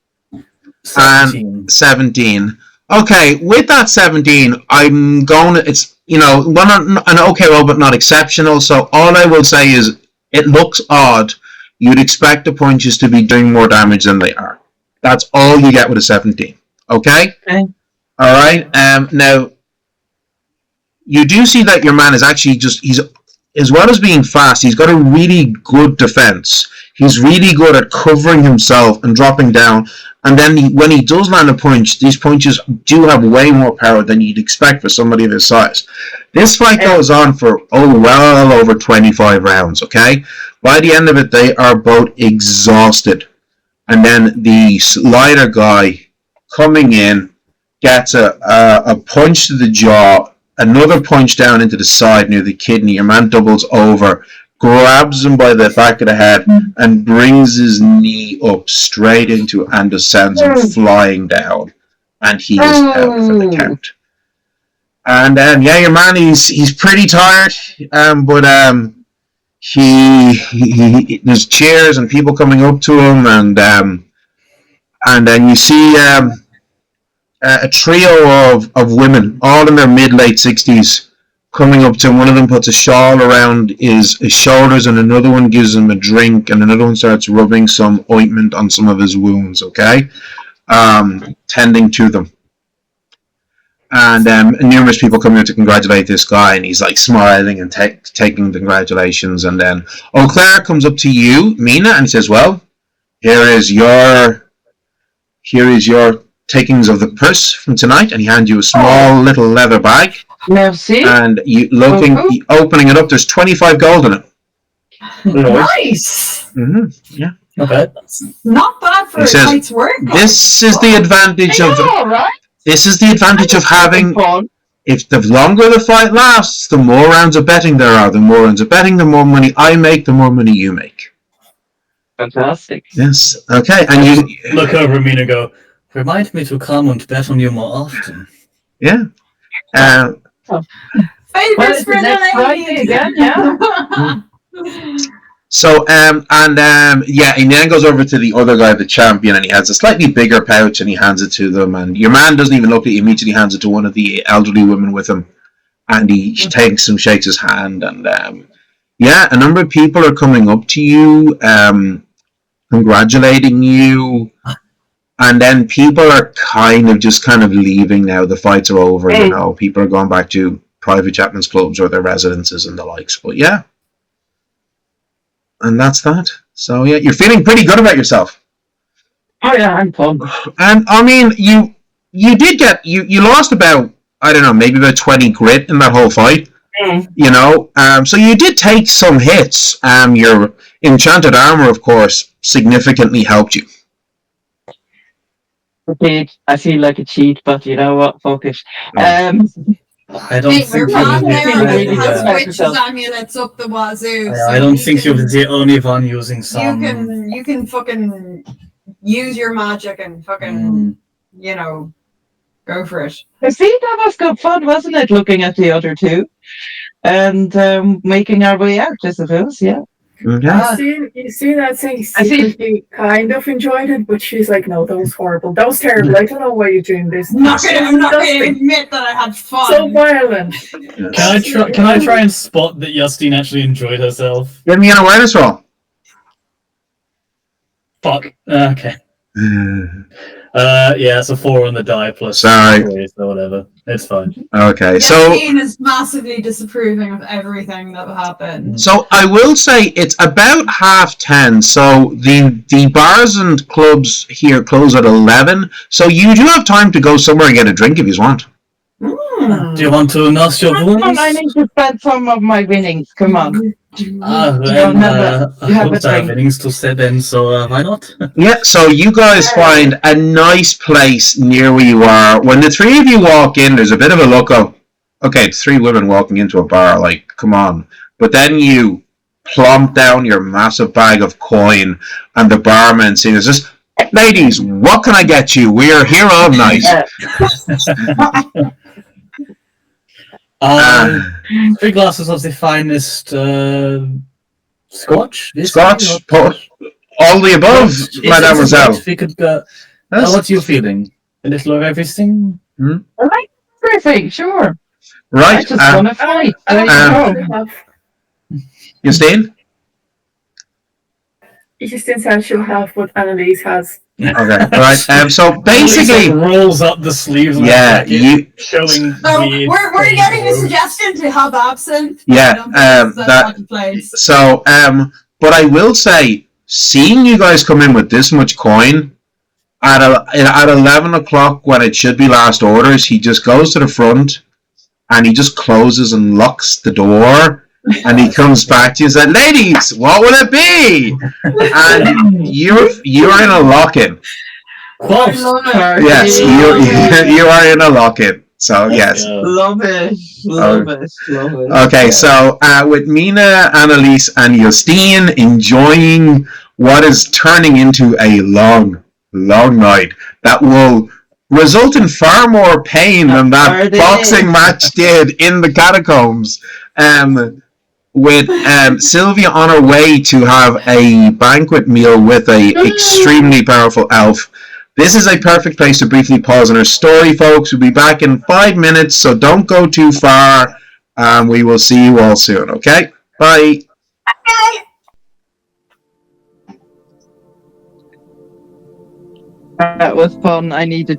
17. 17. Okay, with that 17, I'm going to, it's, an okay roll, but not exceptional. So all I will say is it looks odd. You'd expect the punches to be doing more damage than they are. That's all you get with a 17. Okay? Okay. All right. Now, you do see that your man is actually he's, as well as being fast, he's got a really good defense. He's really good at covering himself and dropping down. And then when he does land a punch, these punches do have way more power than you'd expect for somebody of his size. This fight goes on for, well over 25 rounds, okay? By the end of it, they are both exhausted. And then the lighter guy coming in gets a punch to the jaw, another punch down into the side near the kidney. Your man doubles over, grabs him by the back of the head, and brings his knee up straight into it and just sends him flying down. And he is out for the count. And your man, he's pretty tired, but he there's cheers and people coming up to him, and then you see a trio of women, all in their mid-late 60s, coming up to him. One of them puts a shawl around his shoulders, and another one gives him a drink, and another one starts rubbing some ointment on some of his wounds, okay? Tending to them. And numerous people come in to congratulate this guy, and he's like smiling and taking the congratulations. And then O'Clair comes up to you, Mina, and he says, "Well, here is your takings of the purse from tonight." And he hands you a small little leather bag. Merci. And you opening it up, there's 25 gold in it. Nice. Yeah. Not bad. Not bad for He a says, night's work. This is the advantage of having. Fun. If the longer the fight lasts, the more rounds of betting there are. The more rounds of betting, the more money I make, the more money you make. Fantastic. Yes. Okay. And you Look over at me and go, remind me to come and bet on you more often. Yeah. Favors for the next Friday ladies. again, yeah. So and he then goes over to the other guy, the champion, and he has a slightly bigger pouch, and he hands it to them. And your man doesn't even look at you; immediately hands it to one of the elderly women with him, and he takes him, shakes his hand, and a number of people are coming up to you, congratulating you, and then people are kind of leaving now. The fights are over, you know. People are going back to private chapman's clubs or their residences and the likes. But yeah. And that's that. So yeah, you're feeling pretty good about yourself. Oh yeah, I'm pumped. And I mean, you did get you lost about, I don't know, maybe about 20 grit in that whole fight. You know, so you did take some hits. Your enchanted armor, of course, significantly helped you. I feel like a cheat, but you know what? Fuck it. I don't think Your you're man there has the witches amulets up the wazoo. I don't think you're the only one using some. You can fucking use your magic and fucking go for it. I see, that was good fun, wasn't it? Looking at the other two and making our way out, I suppose. Yeah. You see that thing? She kind of enjoyed it, but she's like, "No, that was horrible. That was terrible. I don't know why you're doing this." I'm not going to admit that I had fun. So violent. Can I try and spot that Justine actually enjoyed herself? Give me an awareness roll. Fuck. Okay. It's a 4 on the die plus. Sorry. 3, so whatever. It's fine. Okay, so Ian is massively disapproving of everything that happened. So I will say it's about 10:30. So the bars and clubs here close at 11. So you do have time to go somewhere and get a drink if you want. Do you want to nurse your wounds? I need to spend some of my winnings. Come on. I hope I have winnings to set in, so why not? Yeah, so you guys find a nice place near where you are. When the three of you walk in, there's a bit of a look of, okay, 3 women walking into a bar, like, come on. But then you plump down your massive bag of coin, and the barman says, just, ladies, what can I get you? We're here all night. 3 glasses of the finest scotch. Scotch, all the above, mademoiselle. If we could go. What are you feeling? A little of everything? Everything, sure. Right. I just want to fight. Justine? Justine says she'll have what Annalise has. Okay, right. So basically, rolls up the sleeves. Showing. So we're getting a suggestion to have absinthe. Yeah, So, but I will say, seeing you guys come in with this much coin at 11 o'clock when it should be last orders, he just goes to the front and he just closes and locks the door. And he comes back to you and said, ladies, what will it be? And you're in a lock-in. Yes, you are in a lock-in. So, yes. Love it. Love it. Okay, so with Mina, Annalise, and Justine enjoying what is turning into a long, long night that will result in far more pain than that boxing match did in the catacombs. With Sylvia on her way to have a banquet meal with a extremely powerful elf. This is a perfect place to briefly pause on our story, folks. We'll be back in 5 minutes, so don't go too far. We will see you all soon, okay? Bye. That was fun. I need to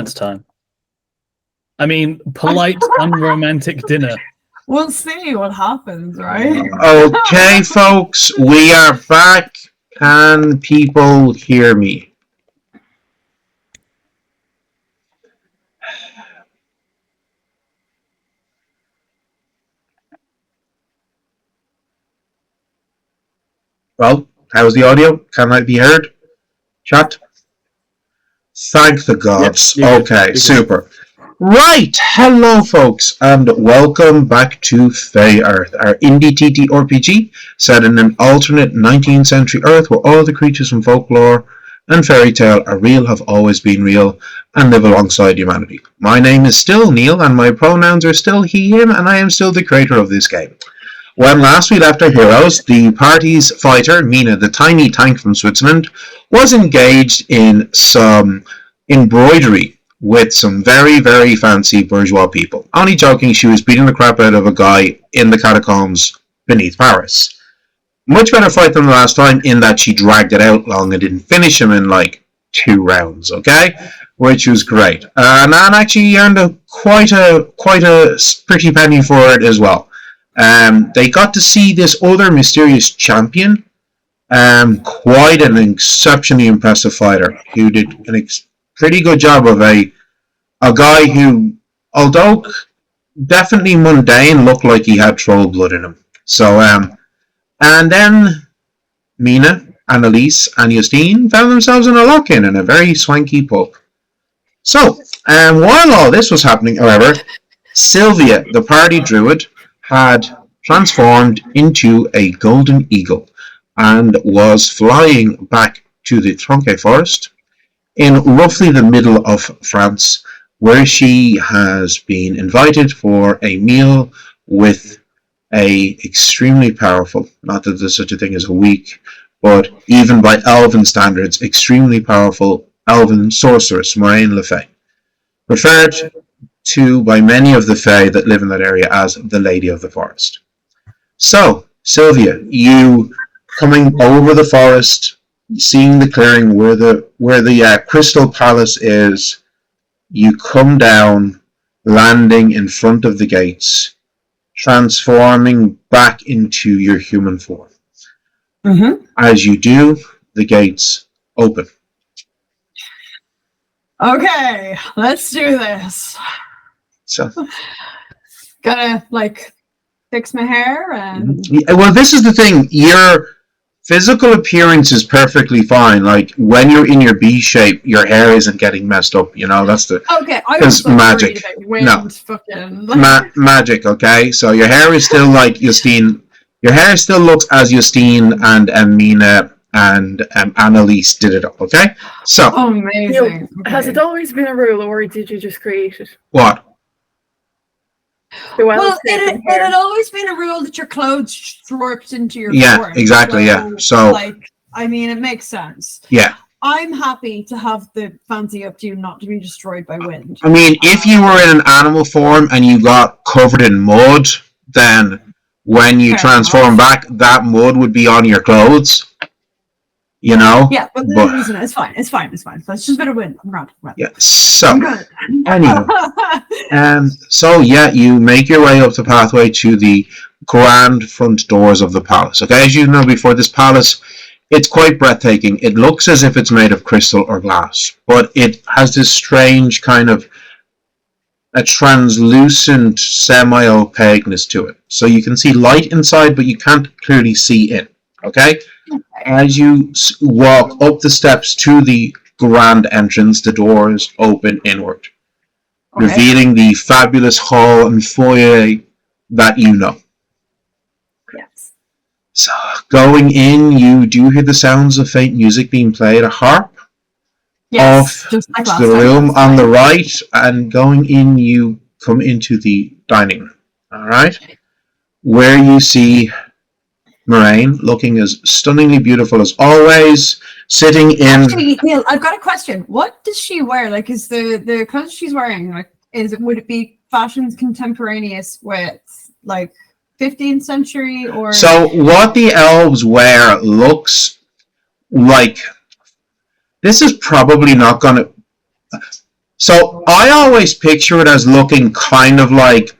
romance time. I mean, polite, unromantic dinner. We'll see what happens, right? Okay, folks, we are back. Can people hear me? Well, how's the audio? Can I be heard? Chat? Thank the gods. Yep, Okay, good. super. Right, hello folks, and welcome back to Fae Earth, our indie TTRPG set in an alternate 19th century Earth where all the creatures from folklore and fairy tale are real, have always been real, and live alongside humanity. My name is still Neil, and my pronouns are still he, him, and I am still the creator of this game. When last we left our heroes, the party's fighter, Mina, the tiny tank from Switzerland, was engaged in some embroidery with some very, very fancy bourgeois people. Only joking, she was beating the crap out of a guy in the catacombs beneath Paris. Much better fight than the last time in that she dragged it out long and didn't finish him in like 2 rounds, okay? Which was great. And Anne actually earned quite a pretty penny for it as well. They got to see this other mysterious champion, quite an exceptionally impressive fighter who did an pretty good job of a guy who, although definitely mundane, looked like he had troll blood in him. So, and then Mina, Annalise, and Justine found themselves in a lock-in in a very swanky pub. So, while all this was happening, however, Sylvia, the party druid, had transformed into a golden eagle and was flying back to the Tronqué forest in roughly the middle of France, where she has been invited for a meal with a extremely powerful, not that there's such a thing as a weak, but even by elven standards, extremely powerful elven sorceress, Moraine Le Fay, referred to by many of the Fae that live in that area as the Lady of the Forest. So, Sylvia, you coming over the forest, seeing the clearing where the Crystal Palace is, you come down, landing in front of the gates, transforming back into your human form. Mm-hmm. As you do, the gates open. Okay, let's do this. So, Gotta fix my hair and well, this is the thing. Your physical appearance is perfectly fine. Like when you're in your B shape, your hair isn't getting messed up. You know, that's the okay. I because was magic. Wind, No. fucking magic. Okay, so your hair is still like Justine. Your hair still looks as Justine and Mina and Annalise did it up. Okay, so amazing. Neil, Okay. has it always been a rule, or did you just create it? what? Well, it had always been a rule that your clothes warped into your Yeah, form. exactly. Yeah, so I mean, it makes sense. yeah. I'm happy to have the fancy up to you not to be destroyed by wind. I mean, if you were in an animal form and you got covered in mud, then when you Fair transform enough. back, that mud would be on your clothes. You know? Yeah, but But- it's fine. It's just a bit of wind. I'm grand. Yeah. So, I'm good. anyway. So yeah, you make your way up the pathway to the grand front doors of the palace. Okay, as you know before, this palace, it's quite breathtaking. It looks as if it's made of crystal or glass, but it has this strange kind of a translucent semi-opaqueness to it. So you can see light inside, but you can't clearly see in. Okay? As you walk up the steps to the grand entrance, the doors open inward, Okay. revealing the fabulous hall and foyer that you know. Yes. So, going in, you do hear the sounds of faint music being played, a harp, Yes. off Just like to last the time, room that's on fine. the right, and going in, you come into the dining room. Alright? Where you see Moraine, looking as stunningly beautiful as always, sitting in... Actually, Neil, I've got a question. What does she wear? Like, is the clothes she's wearing, would it be fashions contemporaneous with, 15th century or... So, what the elves wear looks like... This is probably not going to... So I always picture it as looking kind of like,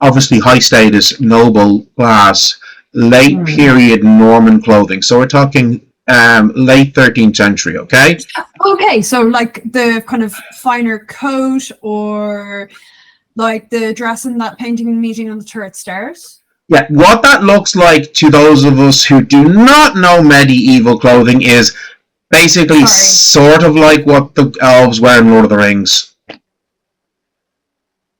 obviously high status, noble class, late period Norman clothing. So we're talking late 13th century, okay? Okay, so like the kind of finer coat, or like the dress in that painting meeting on the turret stairs. Yeah, what that looks like to those of us who do not know medieval clothing is basically sort of like what the elves wear in Lord of the Rings.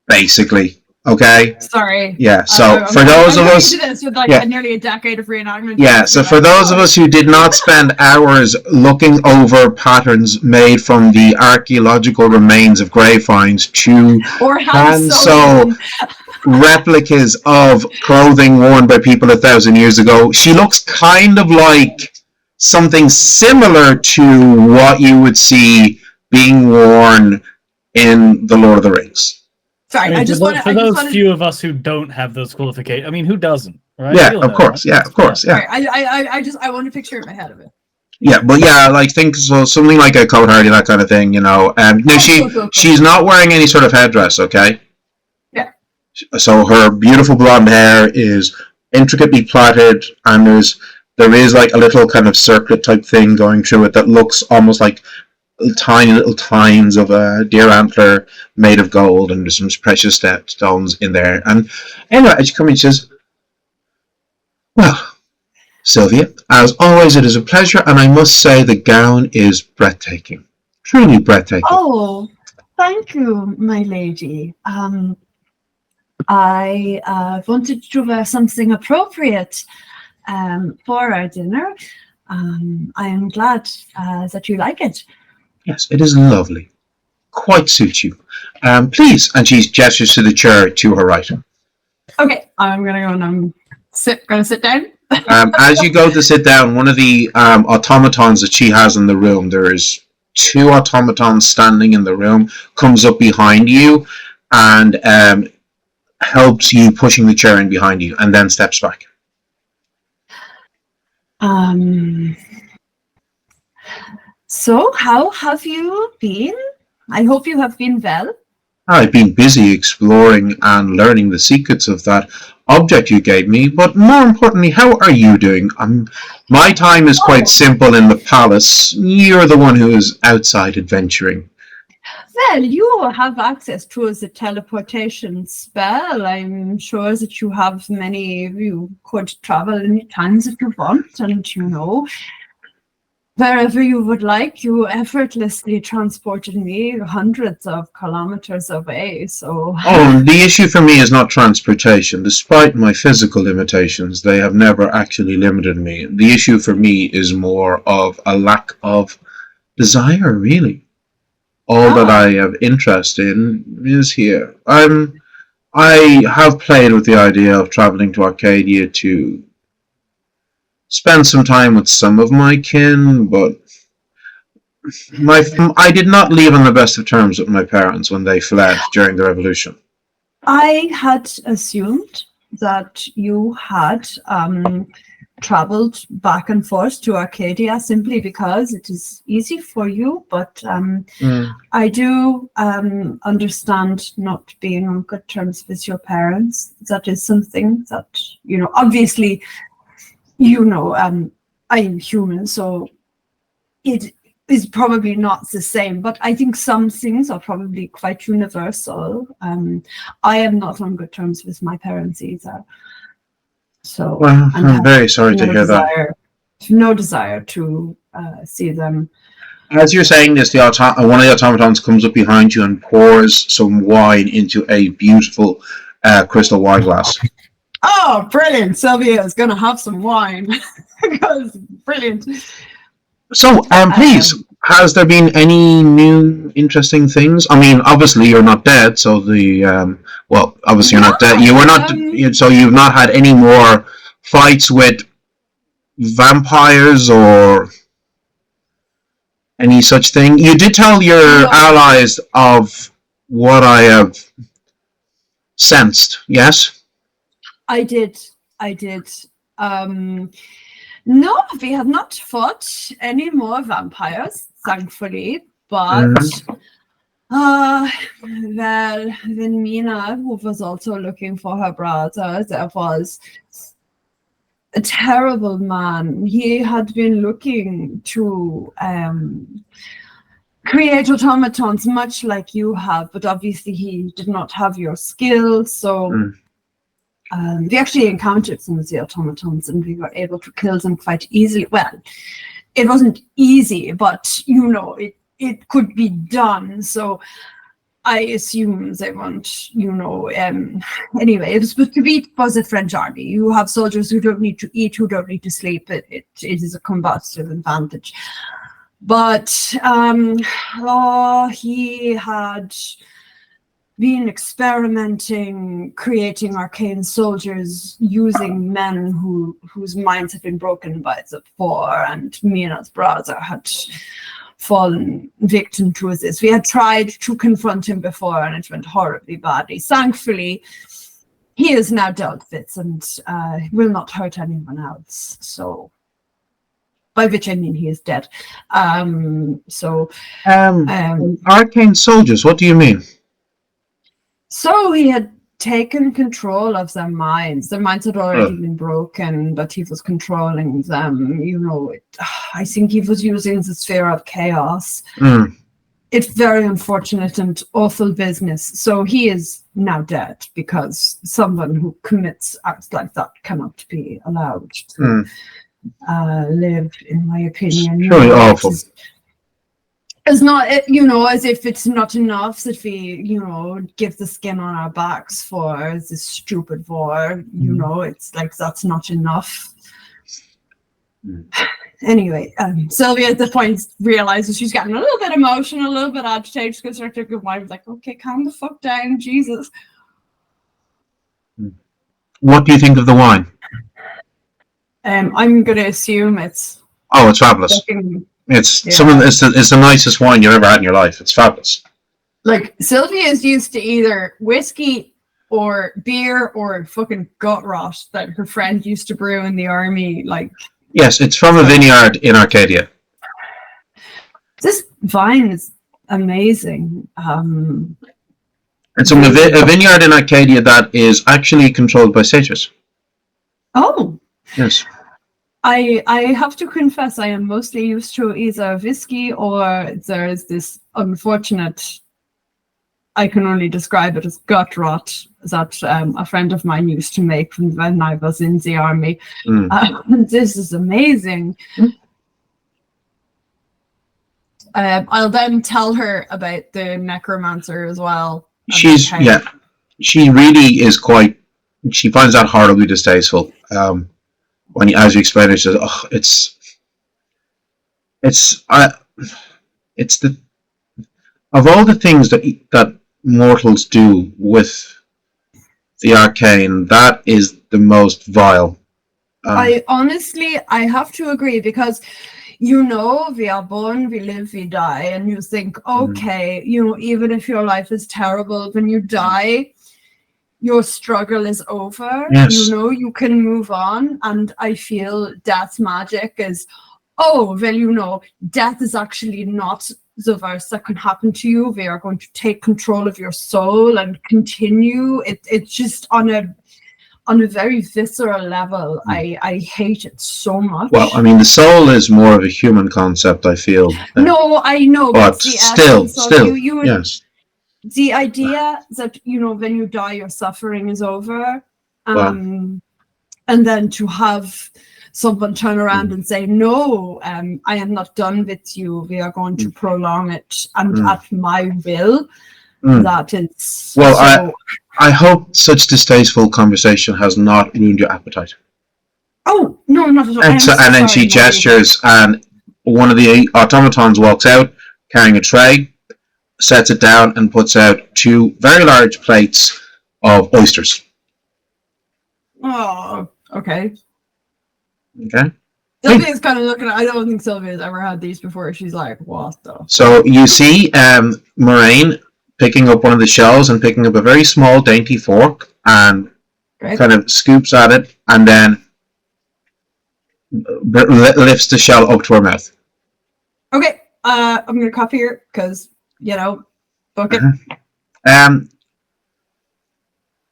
Basically. Okay? Sorry. Yeah, so for those of us... with like nearly a decade of reenactment. Yeah, so for those of us who did not spend hours looking over patterns made from the archaeological remains of grave finds to hand sew replicas of clothing worn by people 1,000 years ago, she looks kind of like something similar to what you would see being worn in The Lord of the Rings. Sorry, I mean, for those few of us who don't have those qualifications, I mean, who doesn't, right? Yeah, of course, yeah. I want to picture in my head of it. Yeah, but yeah, like think so something like a coat hardy, that kind of thing, you know. No, she's not wearing any sort of headdress, okay? Yeah. So her beautiful blonde hair is intricately plaited, and there is like a little kind of circlet type thing going through it that looks almost like tiny little tines of a deer antler made of gold, and there's some precious stones in there. And anyway, as you come in, she says, "Well, Sylvia, as always, it is a pleasure, and I must say the gown is breathtaking. Truly breathtaking." Oh, thank you, my lady. I wanted to wear something appropriate for our dinner. I am glad that you like it. Yes, it is lovely. Quite suits you. Please, and she gestures to the chair to her right. Okay, I'm going to go and I'm going to sit down. As you go to sit down, one of the automatons that she has in the room, there is 2 automatons standing in the room, comes up behind you and helps you pushing the chair in behind you, and then steps back. So, how have you been? I hope you have been well. I've been busy exploring and learning the secrets of that object you gave me, but more importantly, how are you doing? My time is quite simple in the palace. You're the one who is outside adventuring. Well, you have access to the teleportation spell. I'm sure that you could travel any times that you want, and wherever you would like. You effortlessly transported me hundreds of kilometers away, so... Oh, the issue for me is not transportation. Despite my physical limitations, they have never actually limited me. The issue for me is more of a lack of desire, really. All that I have interest in is here. I have played with the idea of traveling to Arcadia to spend some time with some of my kin, but I did not leave on the best of terms with my parents when they fled during the revolution. I had assumed that you had traveled back and forth to Arcadia simply because it is easy for you, but I do understand not being on good terms with your parents. That is something that, obviously, I am human, so it is probably not the same, but I think some things are probably quite universal. I am not on good terms with my parents either. So well, I'm very sorry to hear that. No desire to see them. As you're saying this, one of the automatons comes up behind you and pours some wine into a beautiful crystal wine glass. Oh, brilliant! Sylvia is going to have some wine. Brilliant. So, please, has there been any new interesting things? I mean, obviously you're not dead, so obviously you're not dead. You were not, so you've not had any more fights with vampires or any such thing. You did tell your allies of what I have sensed, yes? I did. No, we have not fought any more vampires, thankfully, but Well, then Mina, who was also looking for her brother, there was a terrible man. He had been looking to create automatons much like you have, but obviously he did not have your skills. So we actually encountered some of the automatons and we were able to kill them quite easily. Well, it wasn't easy, but it could be done. So I assume they want, anyway, it was supposed to be for the French army. You have soldiers who don't need to eat, who don't need to sleep. It is a combative advantage. But he had been experimenting, creating arcane soldiers using men whose minds had been broken by the war, and Mina's brother had fallen victim to this. We had tried to confront him before and it went horribly badly. Thankfully, he is now dealt with and will not hurt anyone else. So, by which I mean he is dead. Arcane soldiers, what do you mean? So he had taken control of their minds. Their minds had already been broken, but he was controlling them. I think he was using the sphere of chaos. It's very unfortunate and awful business. So he is now dead because someone who commits acts like that cannot be allowed to live, in my opinion. It's really awful. It's not, as if it's not enough that we, give the skin on our backs for this stupid war. It's like that's not enough. Anyway, Sylvia at this point realizes she's getting a little bit emotional, a little bit agitated. She's going to start to go, I'm like, okay, calm the fuck down, Jesus. What do you think of the wine? I'm going to assume it's... Oh, it's fabulous. It's the nicest wine you've ever had in your life. It's fabulous. Like, Sylvia is used to either whiskey or beer or fucking gut rot that her friend used to brew in the army. Like, yes, it's from a vineyard in Arcadia. This vine is amazing. It's from a vineyard in Arcadia that is actually controlled by satyrs. Oh. Yes. I have to confess, I am mostly used to either whiskey or there's this unfortunate, I can only describe it as gut rot, that a friend of mine used to make from when I was in the army. This is amazing. I'll then tell her about the necromancer as well. She really is quite, she finds that horribly distasteful. When as you explain it, she says, it's the, of all the things that mortals do with the arcane, that is the most vile. I have to agree, because we are born, we live, we die, and you think, okay, even if your life is terrible, when you die, your struggle is over. Yes. You can move on. And I feel death magic is, death is actually not the worst that can happen to you. We are going to take control of your soul and continue. It's just on a very visceral level. I hate it so much. Well, I mean, the soul is more of a human concept, I feel. No, I know, but still, yes. The idea that, when you die, your suffering is over. And then to have someone turn around and say, no, I am not done with you. We are going to prolong it and at my will. That is... Well, I hope such distasteful conversation has not ruined your appetite. Oh, no, not at all. And then she gestures and one of the automatons walks out carrying a tray, sets it down and puts out 2 very large plates of oysters. Oh, okay. Okay. Sylvia's kind of looking at, I don't think Sylvia's ever had these before. She's like, what the? So you see Moraine picking up one of the shells and picking up a very small dainty fork and kind of scoops at it and then lifts the shell up to her mouth. Okay, I'm going to cough here because, Bucket.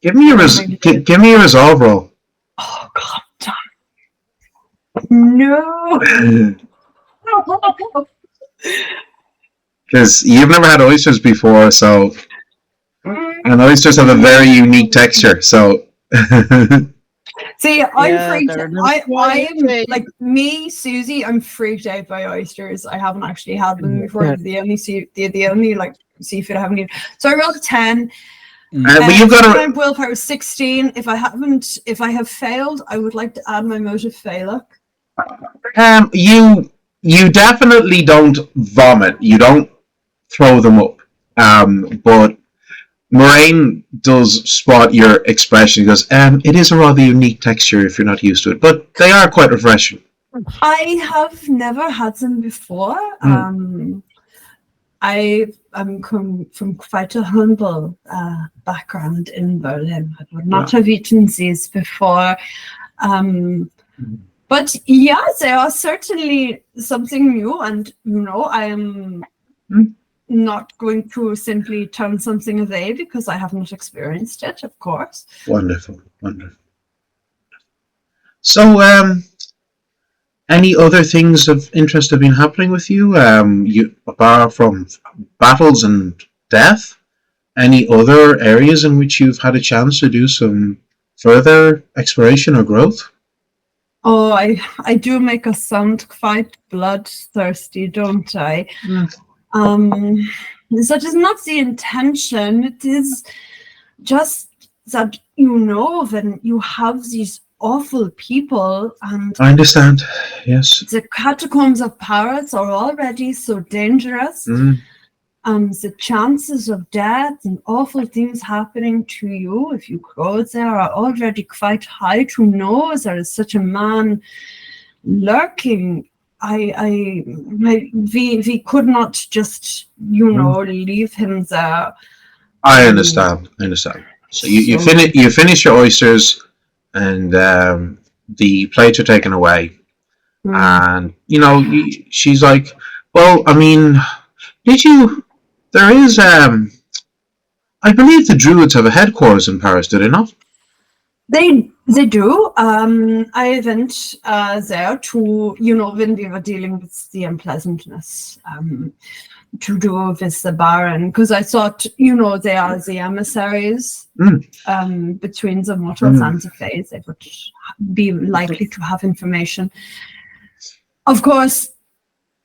Give me give me a resolve roll. Oh God, no. Because you've never had oysters before, so and oysters have a very unique texture. So See, I'm Yeah, freaked. they're I am quite- like me, Susie. I'm freaked out by oysters. I haven't actually had them before. Yeah. The only like seafood I haven't eaten. So I rolled a 10. but you've got my willpower 16. If I have failed, I would like to add my motive failure. you definitely don't vomit. You don't throw them up. But Moraine does spot your expression. He goes, it is a rather unique texture if you're not used to it, but they are quite refreshing. I have never had them before. I am come from quite a humble background in Berlin. I would not have eaten these before. But yeah, they are certainly something new, and I am not going to simply turn something away because I have not experienced it, of course. Wonderful. So, any other things of interest have been happening with you? Apart from battles and death, any other areas in which you've had a chance to do some further exploration or growth? Oh, I do make us sound quite bloodthirsty, don't I? That is not the intention. It is just that when you have these awful people, and I understand. Yes. the catacombs of Paris are already so dangerous. The chances of death and awful things happening to you if you go there are already quite high. To know there is such a man lurking, we could not just leave him there. I understand. So you finish your oysters, and the plates are taken away, and she's like, well, I mean, there is I believe the Druids have a headquarters in Paris, do they not? They do. I went there to, when we were dealing with the unpleasantness, to do with the Baron, because I thought, they are the emissaries between the mortals and the fae. They would be likely to have information. Of course,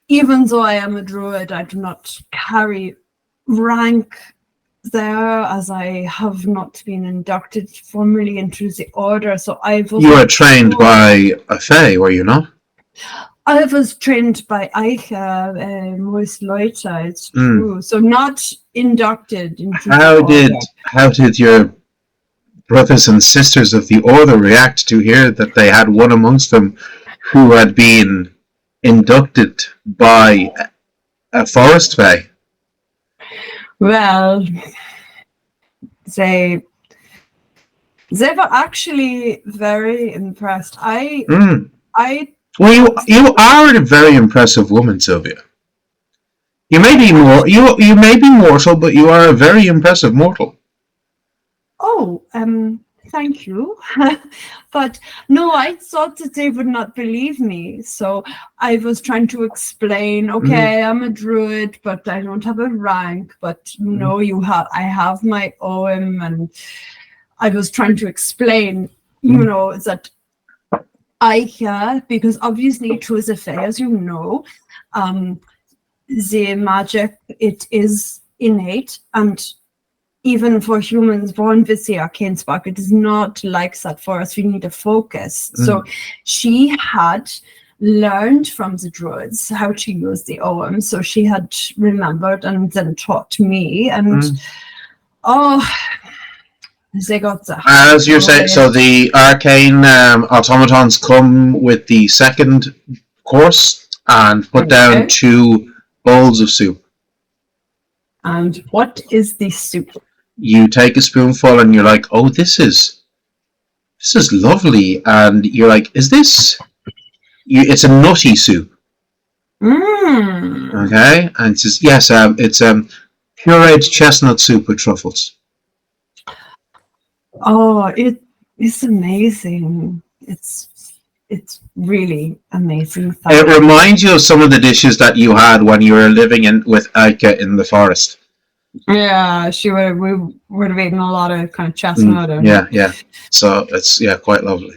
even though I am a druid, I do not carry rank there, as I have not been inducted formally into the order. So You were trained by a fae, were you not? I was trained by Eicher, Mois Leuter, it's true. So not inducted into the order. How did your brothers and sisters of the order react to hear that they had one amongst them who had been inducted by a forest fae? Well, they were actually very impressed. Well, you are a very impressive woman, Sylvia. You may be you may be mortal, but you are a very impressive mortal. Oh, thank you. But no, I thought that they would not believe me. So I was trying to explain, okay, I'm a druid, but I don't have a rank. But I have my OM, and I was trying to explain, that because obviously to the fae, as you know, the magic, it is innate, and even for humans born with the arcane spark, it is not like that for us. We need a focus. So she had learned from the druids how to use the OM. So she had remembered and then taught me. And they got the... As you're saying, so the arcane automatons come with the second course and put down 2 bowls of soup. And what is the soup? You take a spoonful and you're like, oh, this is lovely. And you're like, is this... it's a nutty soup. Okay? And it says, yes, it's pureed chestnut soup with truffles. Oh, it is amazing. It's really amazing. It reminds you of some of the dishes that you had when you were living in with Aika in the forest. Yeah, we would have eaten a lot of kind of chestnut. And Yeah. So it's quite lovely.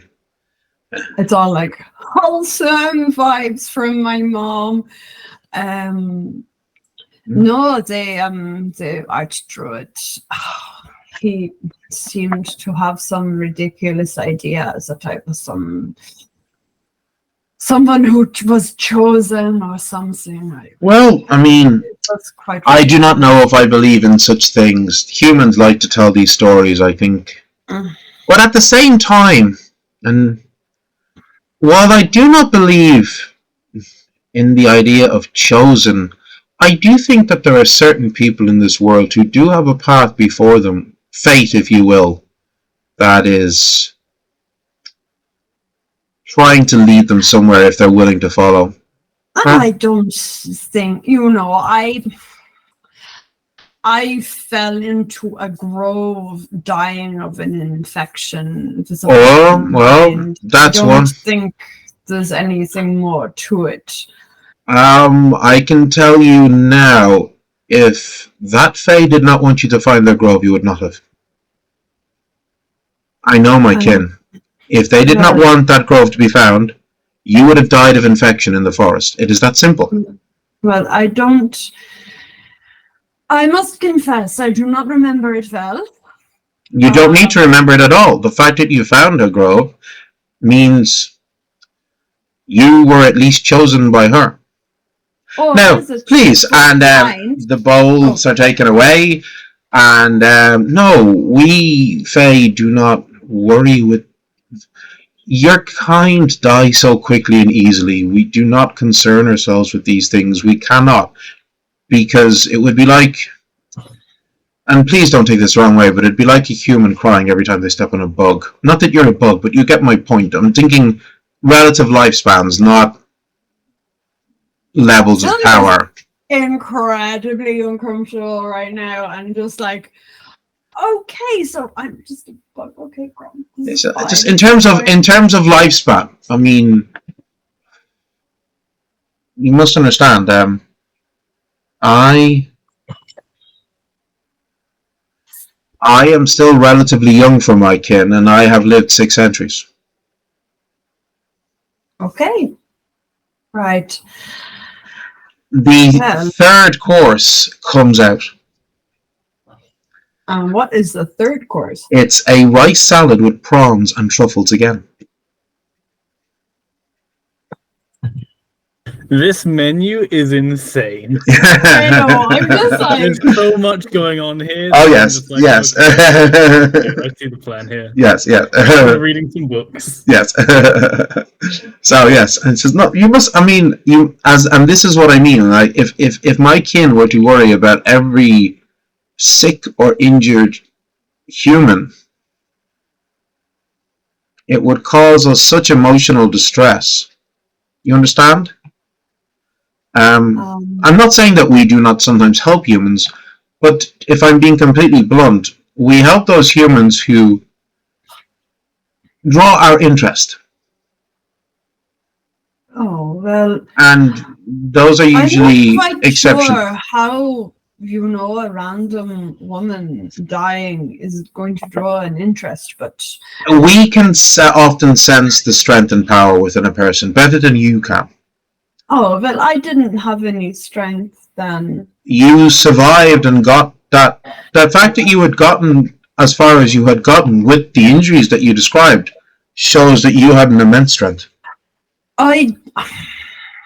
it's all like wholesome vibes from my mom. No, the Archdruid, he seemed to have some ridiculous ideas about someone who was chosen or something. Well, I mean, That's quite. I do not know if I believe in such things. Humans like to tell these stories, I think. But at the same time, and while I do not believe in the idea of chosen, I do think that there are certain people in this world who do have a path before them, fate, if you will, that is trying to lead them somewhere if they're willing to follow. I don't think, I fell into a grove dying of an infection. Oh, well, that's I one. don't think there's anything more to it. I can tell you now, if that Fae did not want you to find their grove, you would not have. I know my kin. If they did not want that grove to be found, you would have died of infection in the forest. It is that simple. Well, I must confess, I do not remember it well. You don't need to remember it at all. The fact that you found a grove means you were at least chosen by her. Oh, Now, please, and the bowls are taken away, and no, we Fae do not worry with. Your kind die so quickly and easily. We do not concern ourselves with these things. We cannot, because it would be like, and please don't take this the wrong way, but it'd be like a human crying every time they step on a bug. Not that you're a bug, but you get my point. I'm thinking relative lifespans, not levels of power. Incredibly uncomfortable right now, and just like, okay, so I'm just a bug. Okay, girl. Just in terms of lifespan, I mean, you must understand. I am still relatively young for my kin, and I have lived 6 centuries. Okay, right. The third course comes out. What is the third course? It's a rice salad with prawns and truffles again. This menu is insane. I know, I'm just like... There's so much going on here. Oh, yes, yes. Okay, I see the plan here. Yes. I'm reading some books. Yes. So yes, and it says no. You must. I mean, and this is what I mean. Like, if my kin were to worry about every sick or injured human, it would cause us such emotional distress. You understand? I'm not saying that we do not sometimes help humans, but if I'm being completely blunt, we help those humans who draw our interest. Oh, well... And those are usually I'm not quite exceptions. sure how, a random woman dying is going to draw an interest, but... We can often sense the strength and power within a person better than you can. Oh, well, I didn't have any strength then. You survived and got that. The fact that you had gotten as far as you had gotten with the injuries that you described shows that you had an immense strength.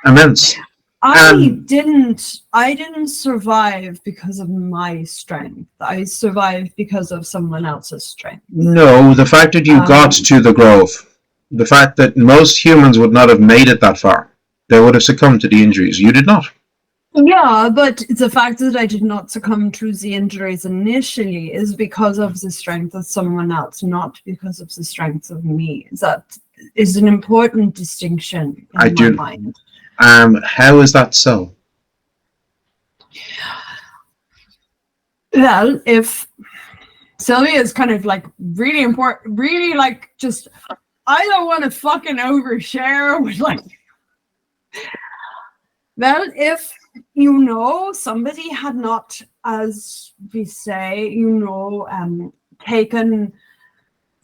Immense. I didn't survive because of my strength. I survived because of someone else's strength. No, the fact that you got to the grove, the fact that most humans would not have made it that far. They would have succumbed to the injuries. You did not. Yeah, but the fact that I did not succumb to the injuries initially is because of the strength of someone else, not because of the strength of me. That is an important distinction in my mind. How is that so? Well, if Sylvia is kind of like really important, really like just, I don't want to fucking overshare with like. Well, if somebody had not, as we say, taken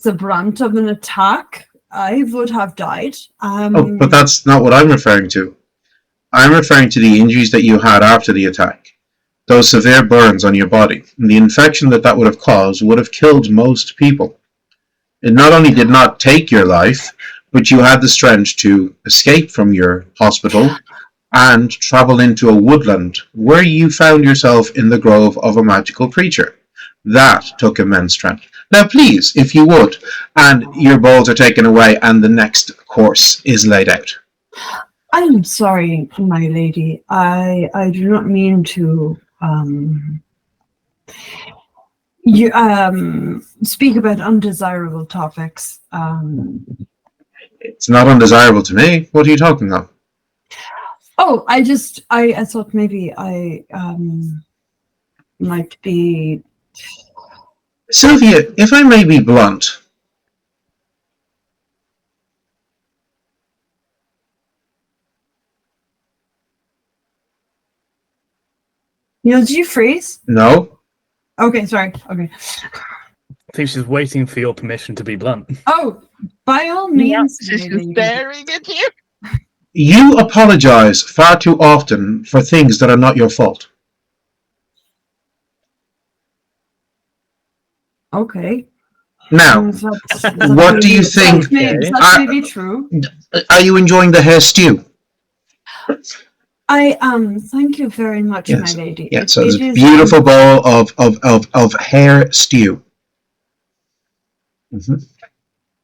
the brunt of an attack, I would have died. Oh, but that's not what I'm referring to. I'm referring to the injuries that you had after the attack. Those severe burns on your body. And the infection that would have caused would have killed most people. It not only did not take your life, but you had the strength to escape from your hospital and travel into a woodland where you found yourself in the grove of a magical creature. That took immense strength. Now, please, if you would, and your balls are taken away and the next course is laid out. I'm sorry, my lady. I do not mean to speak about undesirable topics. It's not undesirable to me. What are you talking about? Oh, I thought maybe I might be. Sylvia, if I may be blunt. Did you freeze? No. Okay, sorry. Okay. I think she's waiting for your permission to be blunt. Oh, by all means. She's staring at you. You apologize far too often for things that are not your fault. Okay. Now, what do you think? That's maybe true. Are you enjoying the hair stew? I thank you very much, Yes. my lady. Yeah, so it's a beautiful bowl of hair stew. Mm-hmm.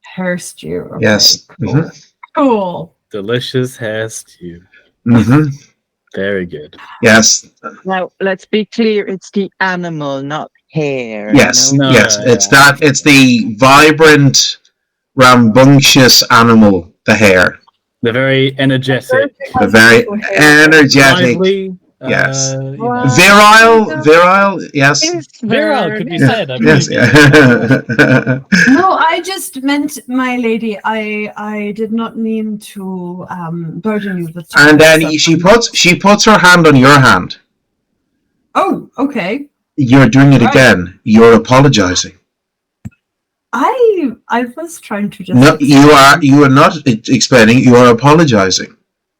Hair stew. Okay, Yes. Cool. Mm-hmm. Cool. Delicious hair stew. Mm-hmm. Very good. Yes. Now, let's be clear, it's the animal, not hair. Yes. No? Yes. It's the vibrant, rambunctious animal, the hair. The very energetic. The very energetic. lively, Yes. Wow. Virile, yes. Virile could be Yeah. said. I Yes. believe. No, I just meant, my lady. I did not mean to burden you with. And then she puts her hand on your hand. Oh, okay. You're doing it Right. again. You're apologizing. I was trying to just. No, you are not explaining. You are apologizing.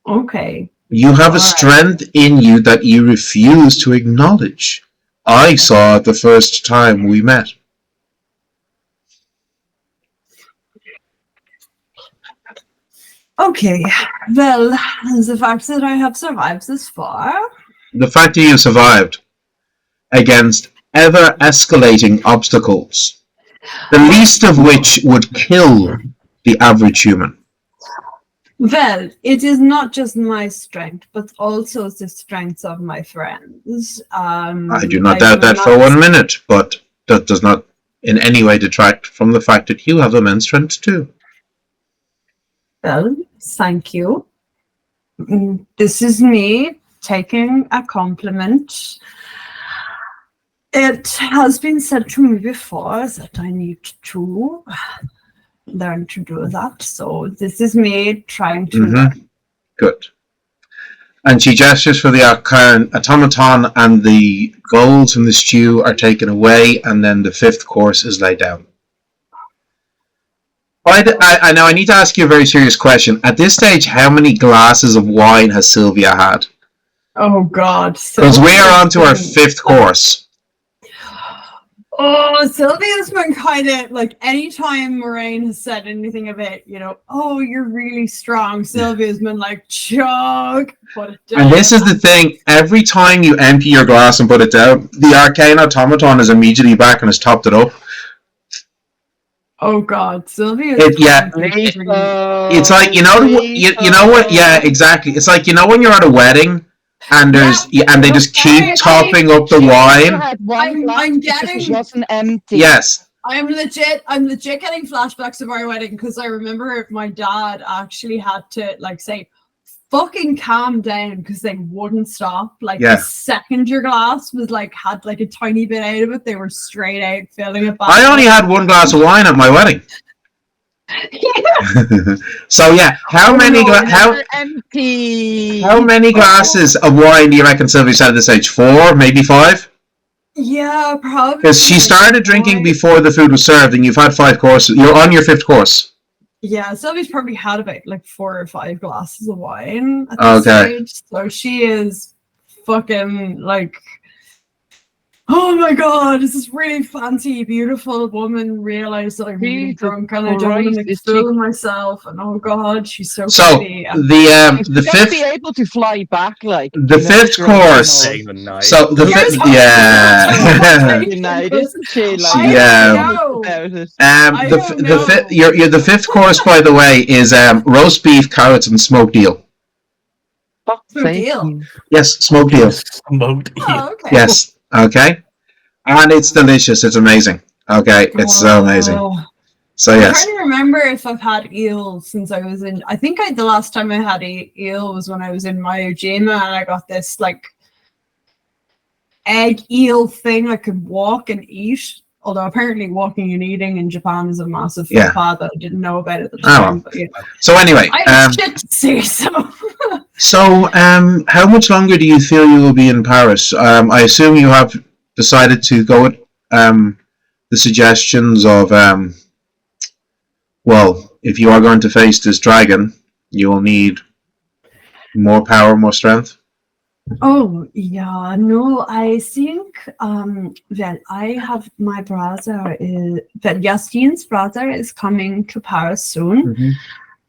Okay. You have a Alright. strength in you that you refuse to acknowledge. I saw it the first time we met. Okay. Well, the fact that I have survived this far. The fact that you survived against ever escalating obstacles, the least of which would kill the average human. Well, it is not just my strength, but also the strength of my friends. I do not doubt that for 1 minute, but that does not in any way detract from the fact that you have immense strength too. Well, thank you. This is me taking a compliment. It has been said to me before that I need to learn to do that. So this is me trying to learn. Good. And she gestures for the automaton, and the bowls from the stew are taken away, and then the fifth course is laid down. I know I need to ask you a very serious question. At this stage, how many glasses of wine has Sylvia had? Oh God! Because we are on to our fifth course. Oh, Sylvia's been kind of like, anytime Moraine has said anything about, oh, you're really strong, Sylvia's been like, chug, put it down. And this is the thing, every time you empty your glass and put it down, the arcane automaton is immediately back and has topped it up. Oh God, Sylvia. It's like, you know what? Yeah, exactly. It's like, when you're at a wedding and and they just keep topping up the wine. I'm getting. It wasn't empty. Yes. I'm legit getting flashbacks of our wedding, because I remember my dad actually had to say, fucking calm down because they wouldn't stop. Like Yeah. the second your glass was like had like a tiny bit out of it, they were straight out filling it back. I only had one glass of wine at my wedding. So yeah, how many empty? how many glasses of wine do you reckon Sylvie's had at this age? 4, maybe 5? Yeah, probably. Because she started drinking before the food was served, and you've had 5 courses. You're on your 5th course. Yeah, Sylvie's probably had about like 4 or 5 glasses of wine at this Okay. stage. So she is fucking like, oh my god, is this really fancy, beautiful woman realized that I'm really Jesus drunk and I don't want Christ, to make is fool of myself, and oh god, she's so So pretty. And the You're gonna be 5th able to fly back, like the you know, 5th throughout the course. Staying the night. So the Here's 5th, how- yeah. United, isn't she? Like, I Yeah. don't know. about it. I The don't the fifth, know. your the 5th course, by the way, is roast beef, carrots, and smoked eel. Fuck's Good sake. deal. Yes, smoked eel. Smoked eel. Oh, okay. Yes. Okay. And it's delicious. It's amazing. Okay, it's so amazing. Wow. So I'm yes. trying to remember if I've had eel since I was in. I think the last time I had eel was when I was in Myojima, and I got this like egg eel thing I could walk and eat. Although apparently walking and eating in Japan is a massive faux Yeah. pas that I didn't know about at the Oh, time. well. But, yeah. So anyway, I have shit to say, so how much longer do you feel you will be in Paris? I assume you have decided to go with the suggestions of well, if you are going to face this dragon, you will need more power, more strength. oh yeah, no, I think well, I have my brother is Yastine's brother is coming to Paris soon.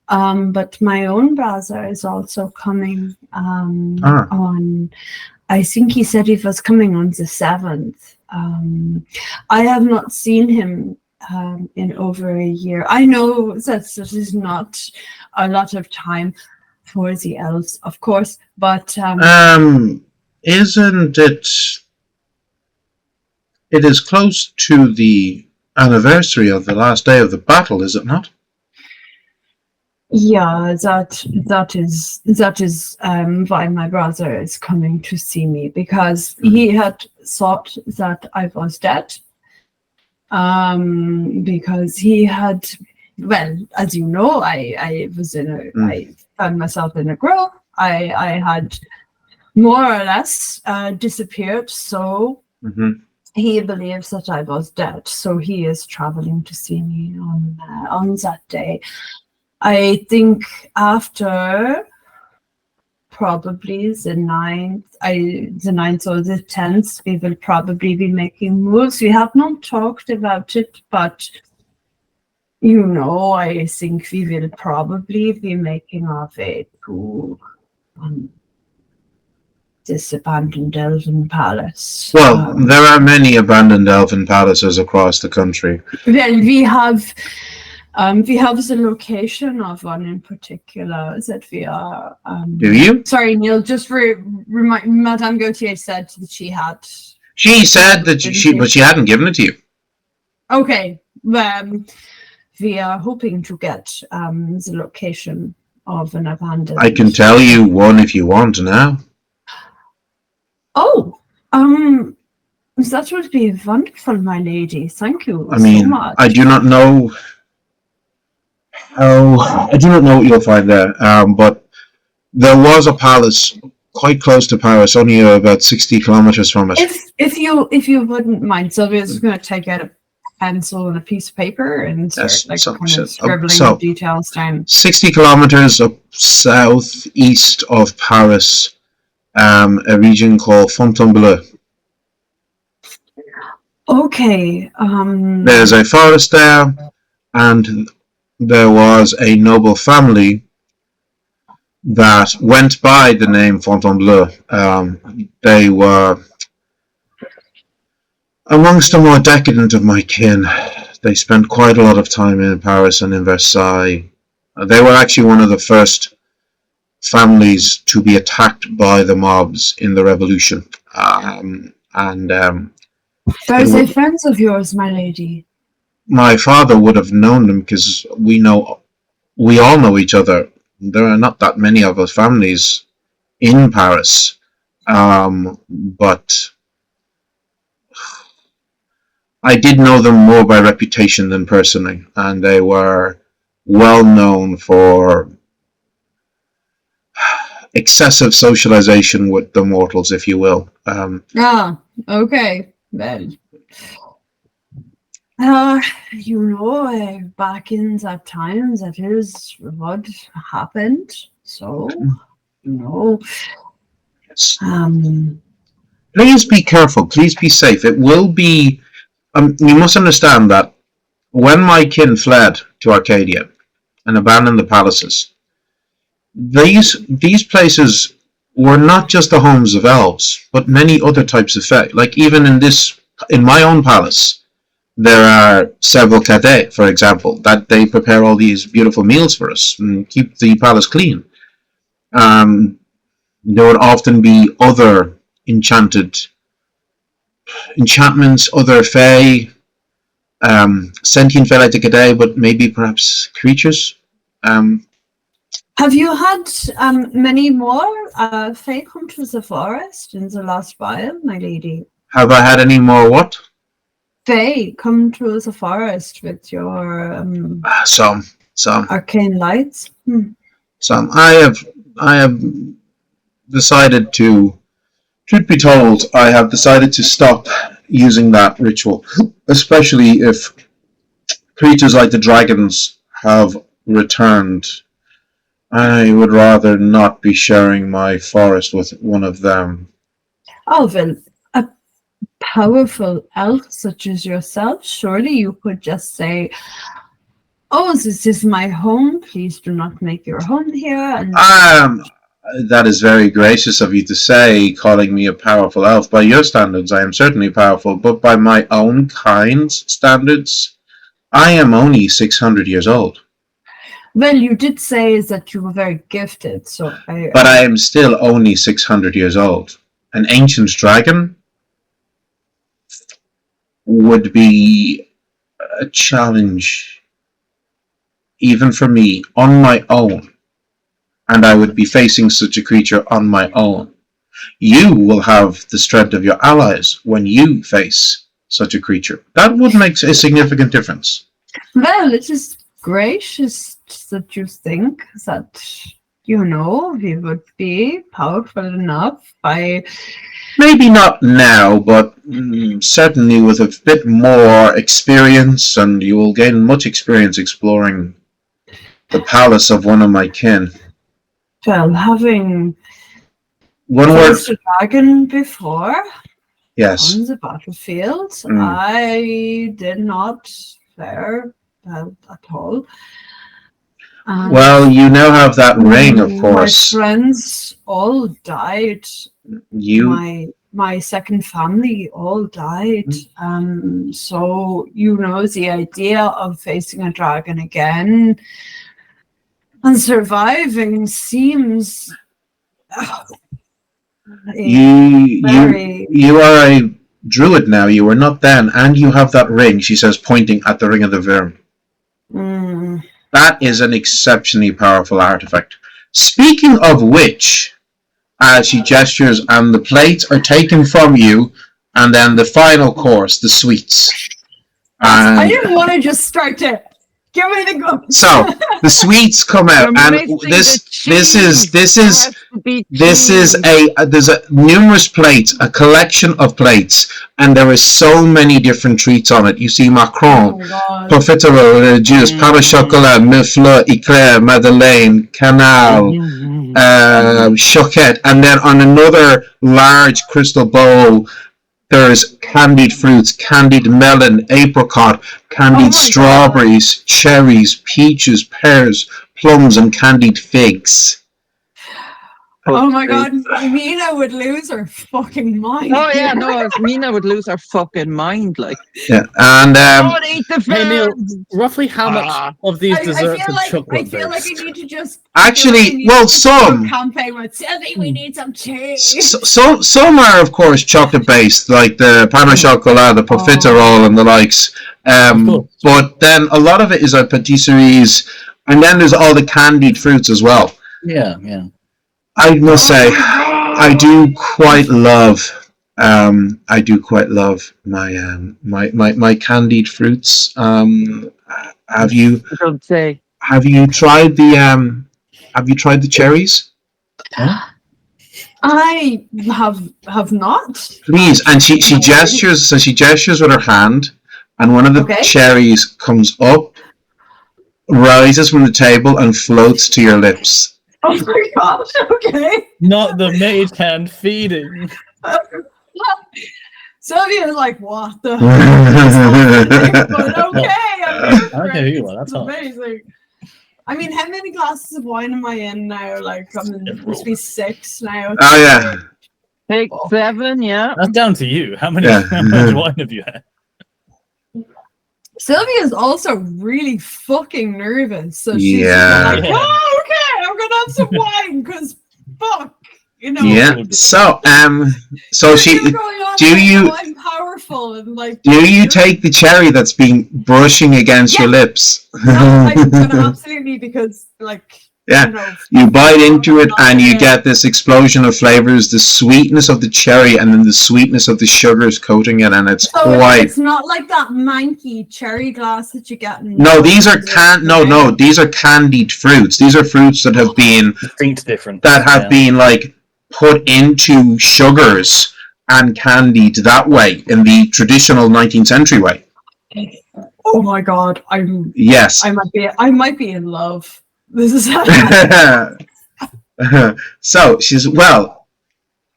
But my own brother is also coming on. I think he said he was coming on the 7th. I have not seen him in over a year. I know that this is not a lot of time for the elves, of course, but Isn't it? It is close to the anniversary of the last day of the battle, is it not? yeah, that is why my brother is coming to see me, because he had thought that I was dead. Because he had, well, as you know, I was in a, I found myself in a grove. I had more or less disappeared, so he believes that I was dead. So he is traveling to see me on that day. I think after probably the 9th or the 10th, we will probably be making moves. We have not talked about it, but you know, I think we will probably be making our way to this abandoned elven palace. Well, there are many abandoned elven palaces across the country. Well, we have the location of one in particular that we are. Do you? Sorry, Neil. Just remind. Madame Gauthier said that she had. She said that but she hadn't given it to you. Okay. We are hoping to get the location of an abandoned. I can tell you one if you want now. Oh, that would be wonderful, my lady. Thank you I mean, so much. I do not know what you'll find there. But there was a palace quite close to Paris, only about 60 kilometers from it. If you wouldn't mind, Sylvia's just going to take out a pencil and a piece of paper and start scribbling details down. 60 kilometers up southeast of Paris, a region called Fontainebleau. Okay. There's a forest there, and there was a noble family that went by the name Fontainebleau. They were amongst the more decadent of my kin. They spent quite a lot of time in Paris and in Versailles. They were actually one of the first families to be attacked by the mobs in the revolution. Are they friends of yours, my lady? My father would have known them because we all know each other there are not that many of us families in Paris, but I did know them more by reputation than personally, and they were well known for excessive socialization with the mortals, if you will. Okay. Well, back in that time, that is what happened. So, Yes. Please be careful. Please be safe. It will be. You must understand that when my kin fled to Arcadia and abandoned the palaces, these places were not just the homes of elves, but many other types of fae. Like even in my own palace, there are several cadets, for example, that they prepare all these beautiful meals for us and keep the palace clean. There would often be other enchantments, other fae, sentient fae like the cadet, but maybe perhaps creatures. Have you had many more fae come to the forest in the last while, my lady? Have I had any more what? Fae come to the forest with your Some. arcane lights? Some. I have decided to. Truth be told, I have decided to stop using that ritual, especially if creatures like the dragons have returned. I would rather not be sharing my forest with one of them. Oh, well, a powerful elf such as yourself, surely you could just say, "Oh, this is my home. Please do not make your home here." And That is very gracious of you to say, calling me a powerful elf. By your standards, I am certainly powerful, but by my own kind's standards, I am only 600 years old. well, you did say that you were very gifted, so But I am still only 600 years old. An ancient dragon would be a challenge, even for me, on my own. And I would be facing such a creature on my own. You will have the strength of your allies when you face such a creature. That would make a significant difference. Well, it is gracious that you think that, we would be powerful enough by... Maybe not now, but certainly with a bit more experience, and you will gain much experience exploring the palace of one of my kin. Well, having One word. faced a dragon before Yes. on the battlefield, I did not fare well at all. Well, you now have that ring, of course. My friends all died. You. My second family all died. So, the idea of facing a dragon again and surviving seems You are a druid now. You were not then, and you have that ring. She says, pointing at the ring of the Virm. That is an exceptionally powerful artifact. Speaking of which, as she gestures, and the plates are taken from you, and then the final course, the sweets. I didn't want to just start to give me the go. So the sweets come out, and there's numerous plates, a collection of plates, and there is so many different treats on it. You see Macron, profiterole, juice, pain au chocolat, mille fleurs, eclair, madeleine, canal, choquette, and then on another large crystal bowl, there's candied fruits, candied melon, apricot, candied strawberries, cherries, peaches, pears, plums, and candied figs. Oh my god, Mina would lose her fucking mind. Oh yeah, no, Mina would lose her fucking mind, like. Yeah, and Don't eat the Hey, Neil, food! roughly how much of these desserts are I chocolate feel like based? we need to just actually, well, some campaign with Sylvie, we need some cheese. some are of course chocolate based, like the pain au chocolat, the profiterole, and the likes. But then a lot of it is at patisseries And then there's all the candied fruits as well. Yeah. I must say, I do quite love my candied fruits. Have you Don't say. tried the cherries? I have not. Please. And she gestures. So she gestures with her hand, and one of the Okay. cherries comes up, rises from the table, and floats to your lips. Oh my god. Okay. Not the mage hand feeding. Sylvia's like, what the heck? But okay, I'm here for Okay, it. you are, that's It's all. amazing. I mean, how many glasses of wine am I in now? Like, it must be 6 now. Oh yeah. Take 7, yeah. That's down to you. How much wine have you had? Sylvia's also really fucking nervous, so she's Yeah. like, oh, okay, I'm gonna have some wine, because fuck, you know. Yeah. So she. You're going on do like, you- oh, I'm powerful and like. Do you take the cherry that's been brushing against your lips? No, I'm gonna absolutely, because like. Yeah. You know, You bite into it and you get this explosion of flavors, the sweetness of the cherry and then the sweetness of the sugars coating it, and it's So quite. it's not like that manky cherry glass that you get in. No, these are these are candied fruits. These are fruits that have been Distinct different. been like put into sugars and candied that way in the traditional 19th century way. Oh my god, Yes. I might be in love. This is So she's, well,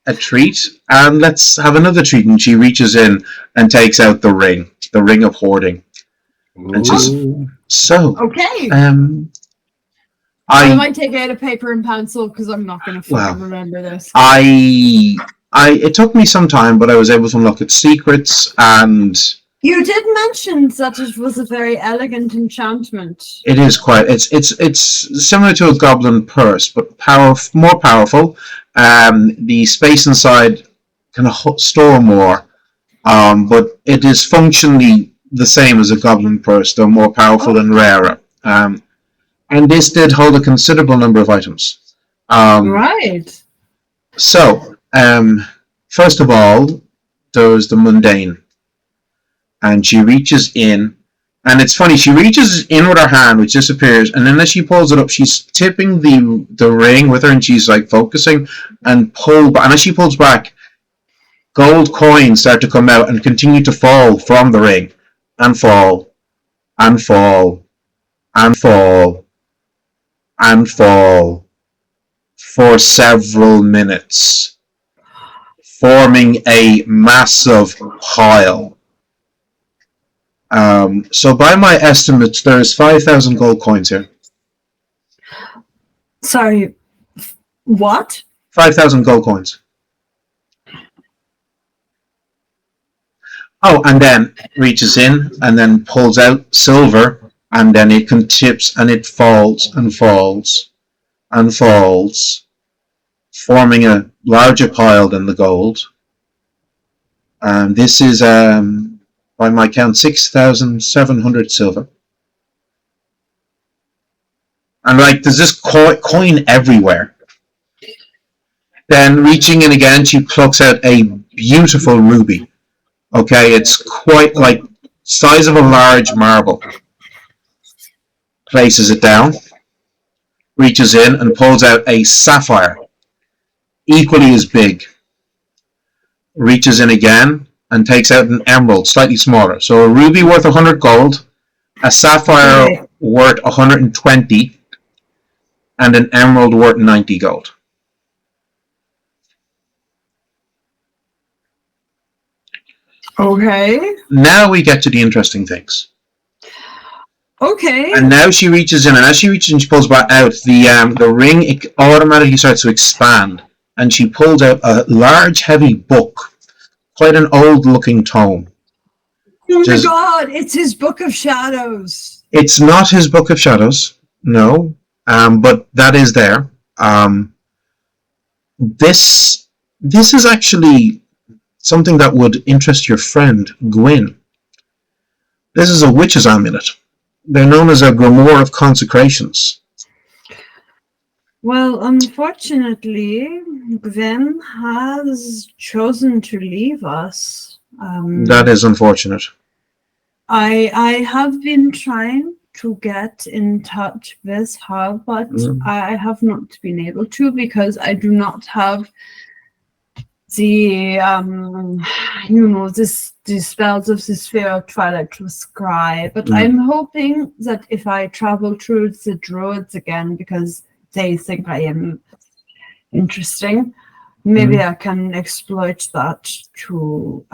a treat, and let's have another treat. And she reaches in and takes out the ring of hoarding. And she's, so, okay. I might take out a paper and pencil because I'm not going to fucking remember this. it took me some time, but I was able to look at secrets, and You did mention that it was a very elegant enchantment. it is quite. It's similar to a goblin purse, but more powerful. The space inside can store more, but it is functionally the same as a goblin purse, though more powerful and rarer. And this did hold a considerable number of items. Right. So, first of all, there's the mundane. And she reaches in, and it's funny, she reaches in with her hand, which disappears, and then as she pulls it up, she's tipping the ring with her, and she's like focusing, and as she pulls back, gold coins start to come out and continue to fall from the ring, and fall, and fall, and fall, and fall, for several minutes, forming a massive pile. So by my estimates, there's 5,000 gold coins here. Sorry, what? 5,000 gold coins. Oh, and then reaches in and then pulls out silver, and then it tips and it falls and falls and falls, forming a larger pile than the gold. And this is, by my count, 6,700 silver. And like, there's this coin everywhere. Then reaching in again, she plucks out a beautiful ruby. Okay, it's quite like size of a large marble. Places it down. Reaches in and pulls out a sapphire. Equally as big. Reaches in again and takes out an emerald, slightly smaller. So a ruby worth 100 gold, a sapphire worth 120, and an emerald worth 90 gold. Okay. Now we get to the interesting things. Okay. And now she reaches in, and as she reaches in, she pulls back out, the ring it automatically starts to expand, and she pulls out a large, heavy book. Quite an old-looking tome. Oh my god, it's his Book of Shadows. It's not his Book of Shadows, no, but that is there. This is actually something that would interest your friend, Gwyn. This is a witch's amulet. They're known as a grimoire of consecrations. Well, unfortunately, Gwen has chosen to leave us. That is unfortunate. I have been trying to get in touch with her, but I have not been able to because I do not have the the spells of the sphere of twilight to scry. But I'm hoping that if I travel through the druids again, because they think I am interesting, maybe I can exploit that to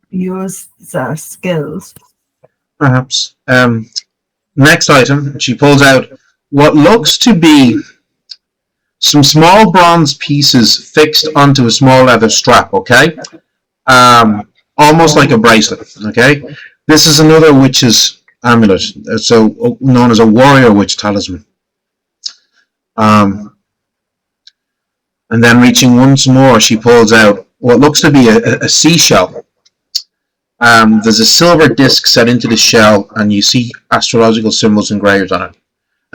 use their skills. Perhaps. Next item, she pulls out what looks to be some small bronze pieces fixed onto a small leather strap, okay? Almost like a bracelet, okay? This is another witch's amulet, so known as a warrior witch talisman. And then reaching once more, she pulls out what looks to be a seashell. There's a silver disc set into the shell, and you see astrological symbols engraved on it.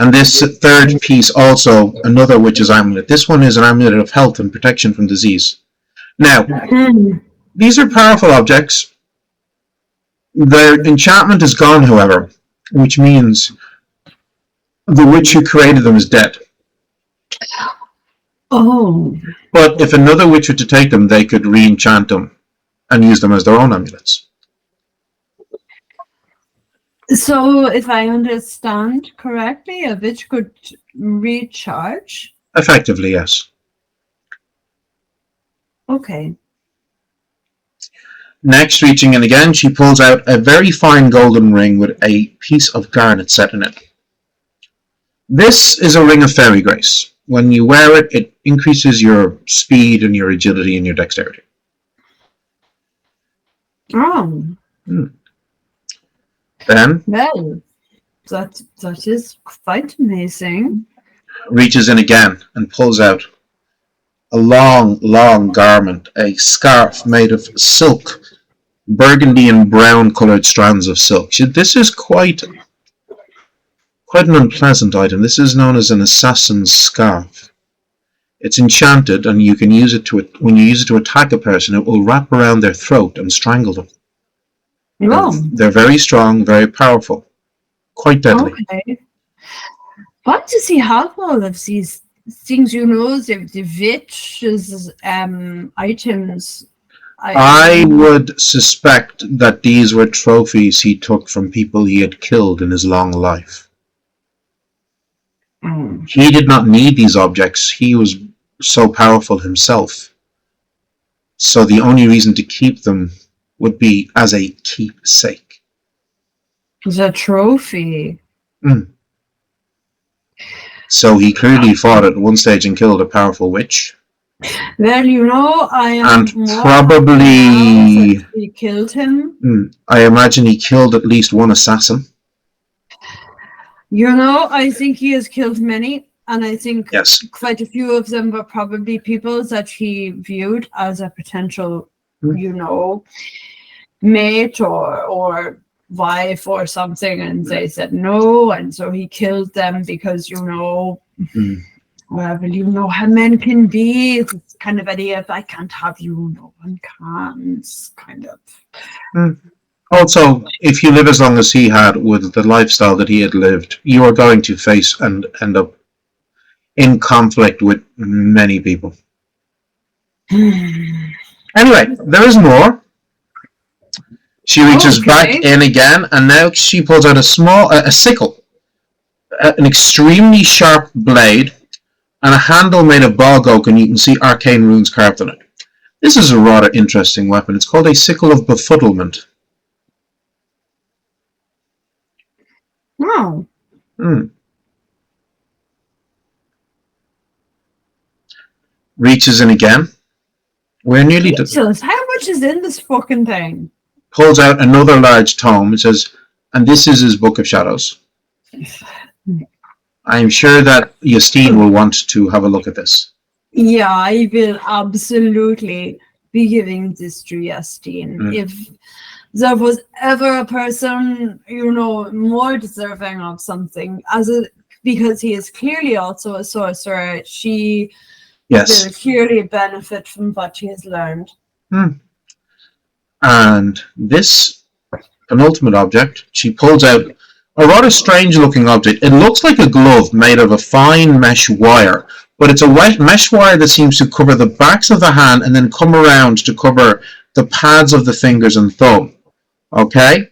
And this third piece also, another witch's amulet. This one is an amulet of health and protection from disease. Now, these are powerful objects. Their enchantment is gone, however, which means the witch who created them is dead. Oh. But if another witch were to take them, they could re-enchant them and use them as their own amulets. So, if I understand correctly, a witch could recharge? Effectively, yes. Okay. Next, reaching in again, she pulls out a very fine golden ring with a piece of garnet set in it. This is a ring of fairy grace. When you wear it, it increases your speed and your agility and your dexterity. Oh. Then, Well, that is quite amazing. reaches in again and pulls out a long, long garment, a scarf made of silk, burgundy and brown coloured strands of silk. This is quite an unpleasant item. This is known as an assassin's scarf. It's enchanted, and you can use it when you use it to attack a person, it will wrap around their throat and strangle them. Oh. They're very strong, very powerful, quite deadly. Okay. What does he have all of these things, the witch's items? I would suspect that these were trophies he took from people he had killed in his long life. He did not need these objects. He was so powerful himself. So the only reason to keep them would be as a keepsake. The trophy. So he clearly fought at one stage and killed a powerful witch. Well, I am And probably he killed him. I imagine he killed at least one assassin. I think he has killed many, and I think Yes. quite a few of them were probably people that he viewed as a potential, mate or wife or something, and they said no, and so he killed them because well, you know how men can be. It's kind of idea, if I can't have you, no one can. It's kind of. Also, if you live as long as he had with the lifestyle that he had lived, you are going to face and end up in conflict with many people. Anyway, there is more. She reaches back in again, and now she pulls out a sickle, an extremely sharp blade, and a handle made of bog oak, and you can see arcane runes carved on it. This is a rather interesting weapon. It's called a sickle of befuddlement. Wow. Reaches in again. We're nearly done. How much is in this fucking thing? Pulls out another large tome. It says, and this is his Book of Shadows. I'm sure that Justine will want to have a look at this. Yeah, I will absolutely be giving this to Justine. If there was ever a person, more deserving of something, because he is clearly also a sorcerer, she Yes. will clearly benefit from what she has learned. And this penultimate object, she pulls out a rather strange looking object. It looks like a glove made of a fine mesh wire, but it's a wet mesh wire that seems to cover the backs of the hand and then come around to cover the pads of the fingers and thumb. Okay?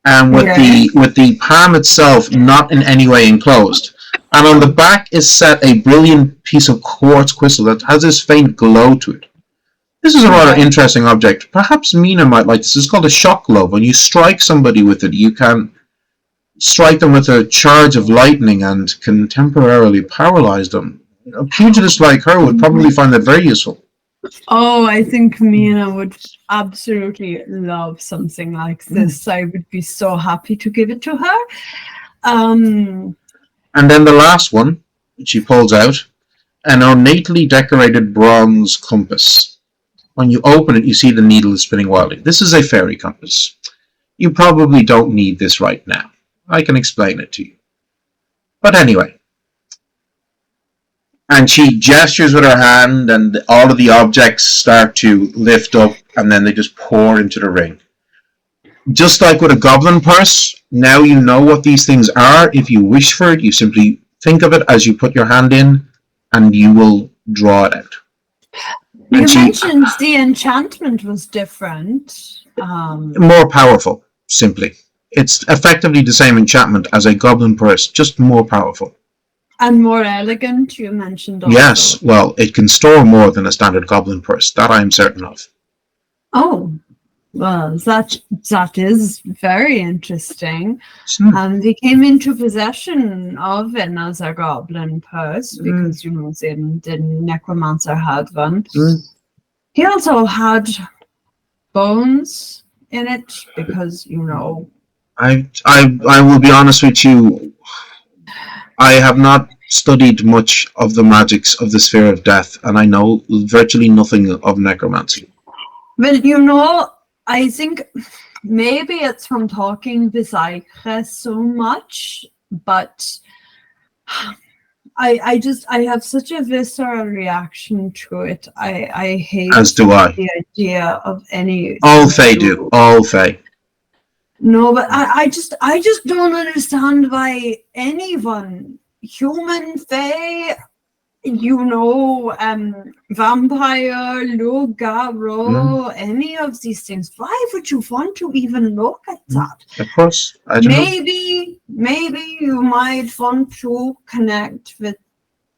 And with the palm itself not in any way enclosed. And on the back is set a brilliant piece of quartz crystal that has this faint glow to it. This is a rather interesting object. Perhaps Mina might like this. It's called a shock glove. When you strike somebody with it, you can strike them with a charge of lightning and can temporarily paralyze them. A pugilist like her would probably find that very useful. Oh, I think Mina would absolutely love something like this. I would be so happy to give it to her. And then the last one, she pulls out an ornately decorated bronze compass. When you open it, you see the needle is spinning wildly. This is a fairy compass. You probably don't need this right now. I can explain it to you. But anyway. And she gestures with her hand, and all of the objects start to lift up, and then they just pour into the ring. Just like with a goblin purse, now you know what these things are. If you wish for it, you simply think of it as you put your hand in, and you will draw it out. You mentioned the enchantment was different. More powerful, simply. It's effectively the same enchantment as a goblin purse, just more powerful. And more elegant, you mentioned also. Yes, well, it can store more than a standard goblin purse. That I am certain of. Oh, well, that is very interesting. They came into possession of another goblin purse because, the necromancer had one. He also had bones in it because, I will be honest with you. I have not studied much of the magics of the Sphere of Death, and I know virtually nothing of necromancy. Well, I think maybe it's from talking beside her so much, but I have such a visceral reaction to it. I hate As do I. The idea of any. All Fae do. All Fae. No, but I just don't understand why anyone, human, Fae, vampire, Logaro, any of these things. Why would you want to even look at that? Of course. I don't know. Maybe you might want to connect with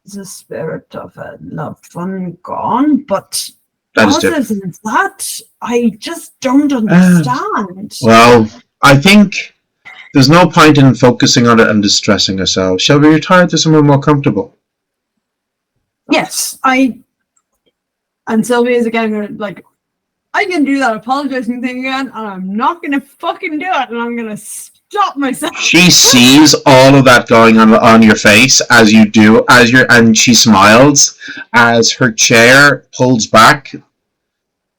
the spirit of a loved one gone, but other than that, I just don't understand. Well, I think there's no point in focusing on it and distressing ourselves. Shall we retire to somewhere more comfortable? Yes, and Sylvia's again like, I can do that apologizing thing again, and I'm not gonna fucking do it, and I'm gonna stop myself. She sees all of that going on your face as you do, and she smiles as her chair pulls back,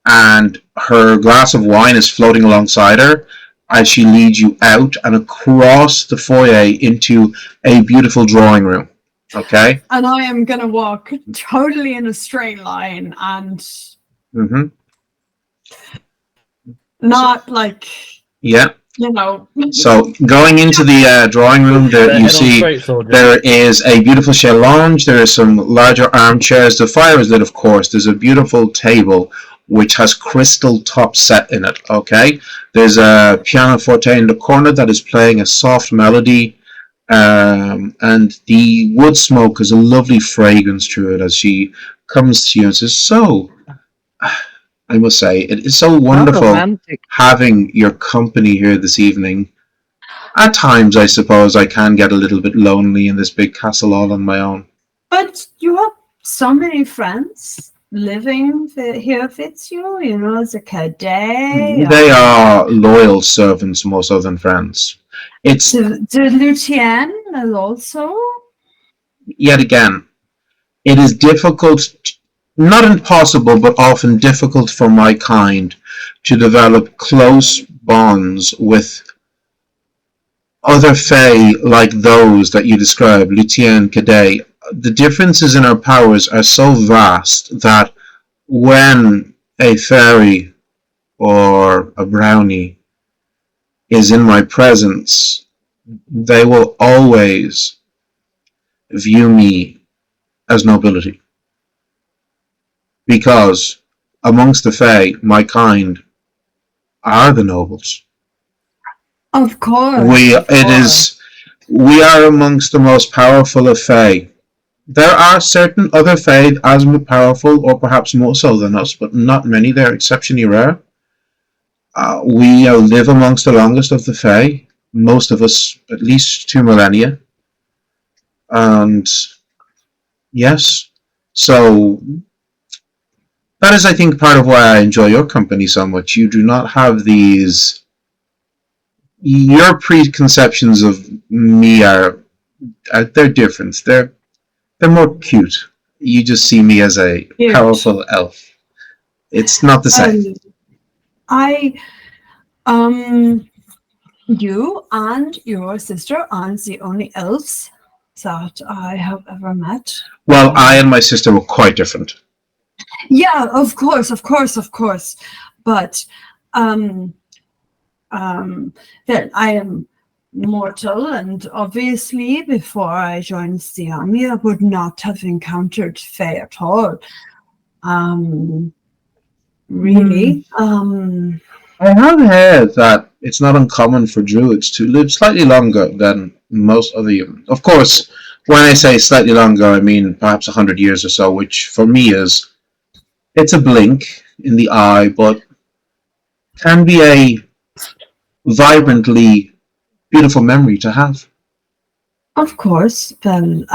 and her glass of wine is floating alongside her as she leads you out and across the foyer into a beautiful drawing room. Okay. And I am gonna walk totally in a straight line and not like So going into the drawing room, you see there is a beautiful chaise lounge. There are some larger armchairs. The fire is lit, of course. There's a beautiful table which has crystal top set in it. Okay. There's a pianoforte in the corner that is playing a soft melody. And the wood smoke has a lovely fragrance to it as she comes to you and says, "So, I must say, it is so wonderful having your company here this evening. At times, I suppose, I can get a little bit lonely in this big castle all on my own. But you have so many friends living here with you, the cadet. They are loyal servants more so than friends. It's the Lucienne also. Yet again, it is difficult, not impossible, but often difficult for my kind to develop close bonds with other Fae like those that you describe, Lutien, Cadet. The differences in our powers are so vast that when a fairy or a brownie is in my presence, they will always view me as nobility. Because amongst the Fae, my kind are the nobles. Of course. We are amongst the most powerful of Fae. There are certain other Fae as powerful, or perhaps more so than us, but not many. They're exceptionally rare. We live amongst the longest of the Fae, most of us at least 2 millennia. And yes, so that is, I think, part of why I enjoy your company so much. You do not have these. Your preconceptions of me are they're different. They're more cute. You just see me as a Cute. powerful elf. It's not the same. You and your sister aren't the only elves that I have ever met. Well, I and my sister were quite different. Yeah, of course. But that I am mortal, and obviously before I joined the army, I would not have encountered Fae at all. Really. I have heard that it's not uncommon for druids to live slightly longer than most other humans. Of course, when I say slightly longer, I mean perhaps 100 years or so, which for me it's a blink in the eye, but can be a vibrantly beautiful memory to have. Of course. Well,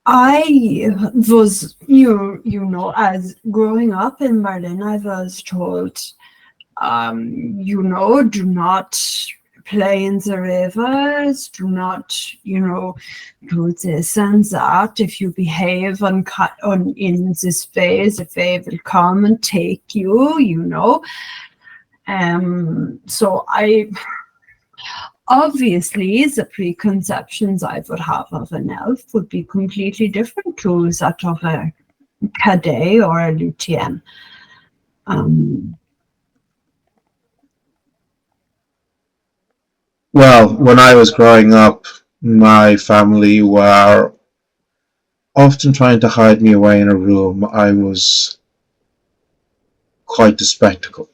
I was, you know, as growing up in Berlin, I was told, do not play in the rivers, do not, do this and that. If you behave in this phase, the Fae will come and take you, So obviously, the preconceptions I would have of an elf would be completely different to that of a Cadet or a Lutien. Well, when I was growing up, my family were often trying to hide me away in a room. I was quite a spectacle.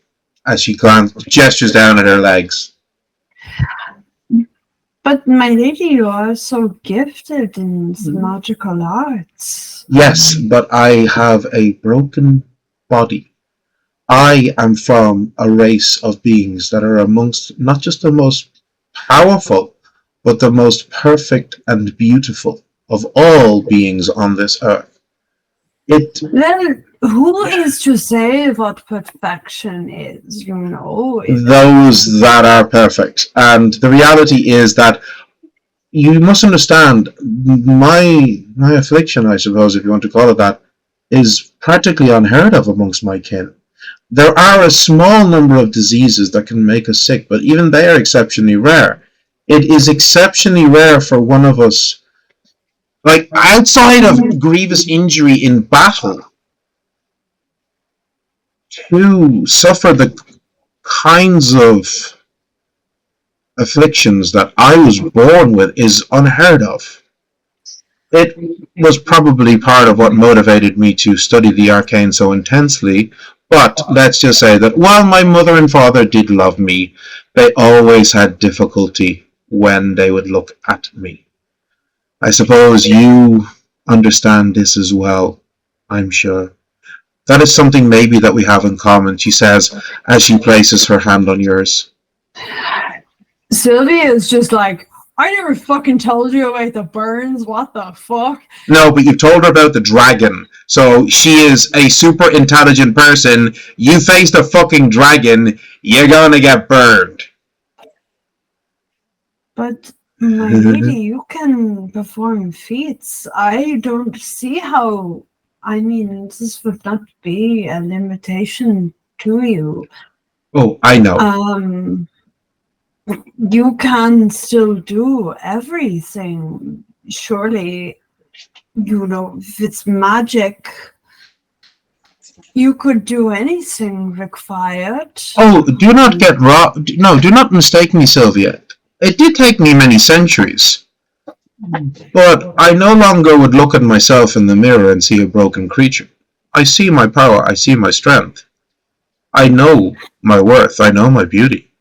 As she gestures down at her legs. But my lady, you are so gifted in magical arts. Yes, but I have a broken body. I am from a race of beings that are amongst not just the most powerful, but the most perfect and beautiful of all beings on this earth. Well, who is to say what perfection is, Those that are perfect. And the reality is that you must understand, my affliction, I suppose, if you want to call it that, is practically unheard of amongst my kin. There are a small number of diseases that can make us sick, but even they are exceptionally rare. It is exceptionally rare for one of us, like outside of grievous injury in battle, to suffer the kinds of afflictions that I was born with is unheard of. It was probably part of what motivated me to study the arcane so intensely, but let's just say that while my mother and father did love me, they always had difficulty when they would look at me. I suppose you understand this as well, I'm sure. That is something maybe that we have in common, she says, as she places her hand on yours. Sylvia is just like, I never fucking told you about the burns, what the fuck? No, but you've told her about the dragon. So she is a super intelligent person. You faced a fucking dragon, you're gonna get burned. But, my lady, you can perform feats. I don't see how... this would not be a limitation to you. Oh, I know. You can still do everything. Surely, if it's magic, you could do anything required. Oh, do not get wrong. No, do not mistake me, Sylvia. It did take me many centuries. But I no longer would look at myself in the mirror and see a broken creature. I see my power, I see my strength. I know my worth, I know my beauty.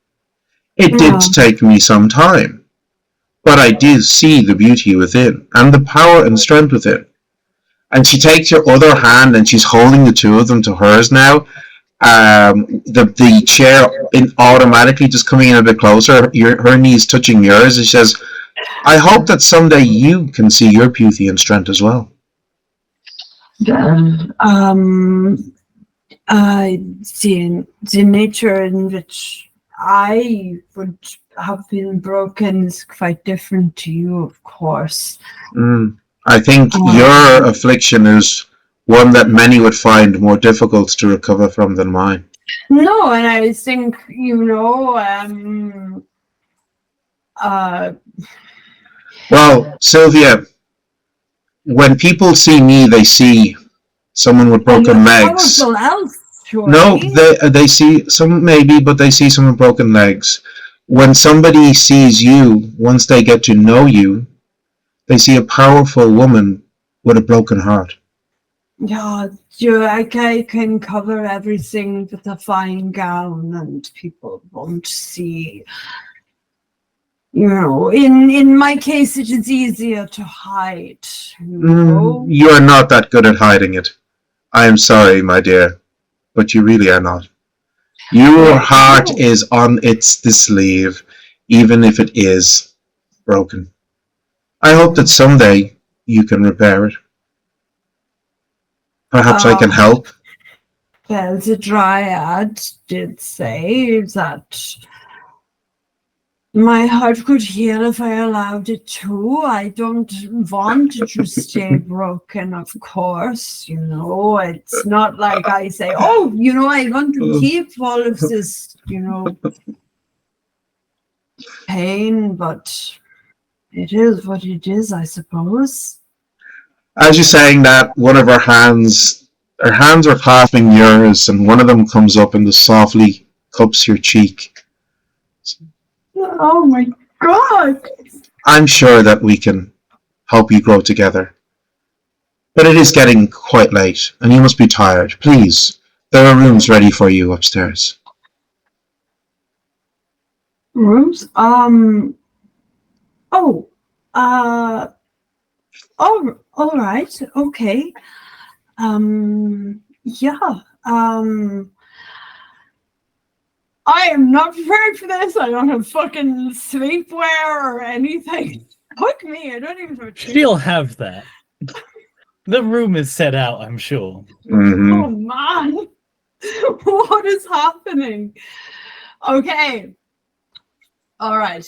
It did take me some time, but I did see the beauty within, and the power and strength within. And she takes your other hand and she's holding the two of them to hers now. The chair automatically just coming in a bit closer, her knees touching yours, and she says, I hope that someday you can see your beauty and strength as well. The nature in which I would have been broken is quite different to you, of course. I think your affliction is one that many would find more difficult to recover from than mine. No, and I think, well, Sylvia, when people see me, they see someone with broken legs. No, they see some maybe, but they see someone with broken legs. When somebody sees you, once they get to know you, they see a powerful woman with a broken heart. Yeah, I can cover everything with a fine gown, and people won't see. In my case, it is easier to hide. You are not that good at hiding it. I am sorry, my dear, but you really are not. Your heart is on the sleeve, even if it is broken. I hope that someday you can repair it. Perhaps I can help. Well, the Dryad did say that my heart could heal if I allowed it to. I don't want it to stay broken, of course. It's not like I say, I want to keep all of this, pain, but it is what it is, I suppose. As you're saying that, one of her hands are clasping yours, and one of them comes up and just softly cups your cheek. Oh my God! I'm sure that we can help you grow together. But it is getting quite late, and you must be tired. Please, there are rooms ready for you upstairs. Rooms? All right. Okay. Yeah. I am not prepared for this. I don't have fucking sleepwear or anything. Fuck me. I don't even have a She'll have that. The room is set out, I'm sure. Mm-hmm. Oh man. What is happening? Okay. All right.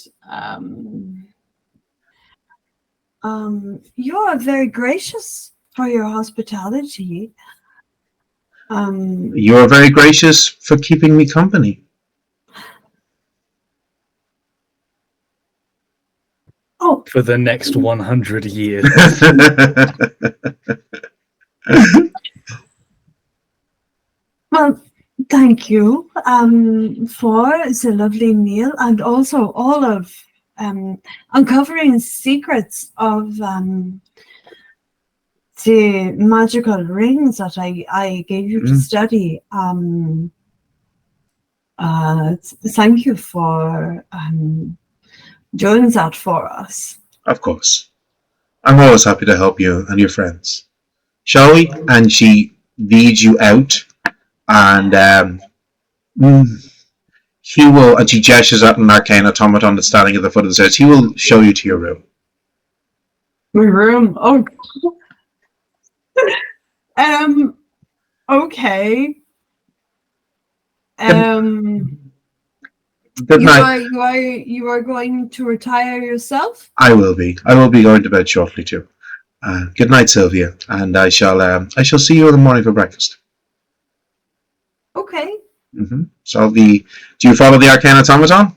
You are very gracious for your hospitality. You are very gracious for keeping me company. Oh, for the next 100 years. Well, thank you for the lovely meal, and also all of uncovering secrets of the magical rings that I gave you to study. Thank you for doing that for us. Of course. I'm always happy to help you and your friends. Shall we? And she leads you out, and he will, and she gestures at an arcane automaton that's standing at the foot of the stairs. He will show you to your room. My room? Oh. Okay. Good night. You are going to retire yourself? I will be. I will be going to bed shortly too. Good night, Sylvia, and I shall see you in the morning for breakfast. Okay. So do you follow the Arcane Automaton?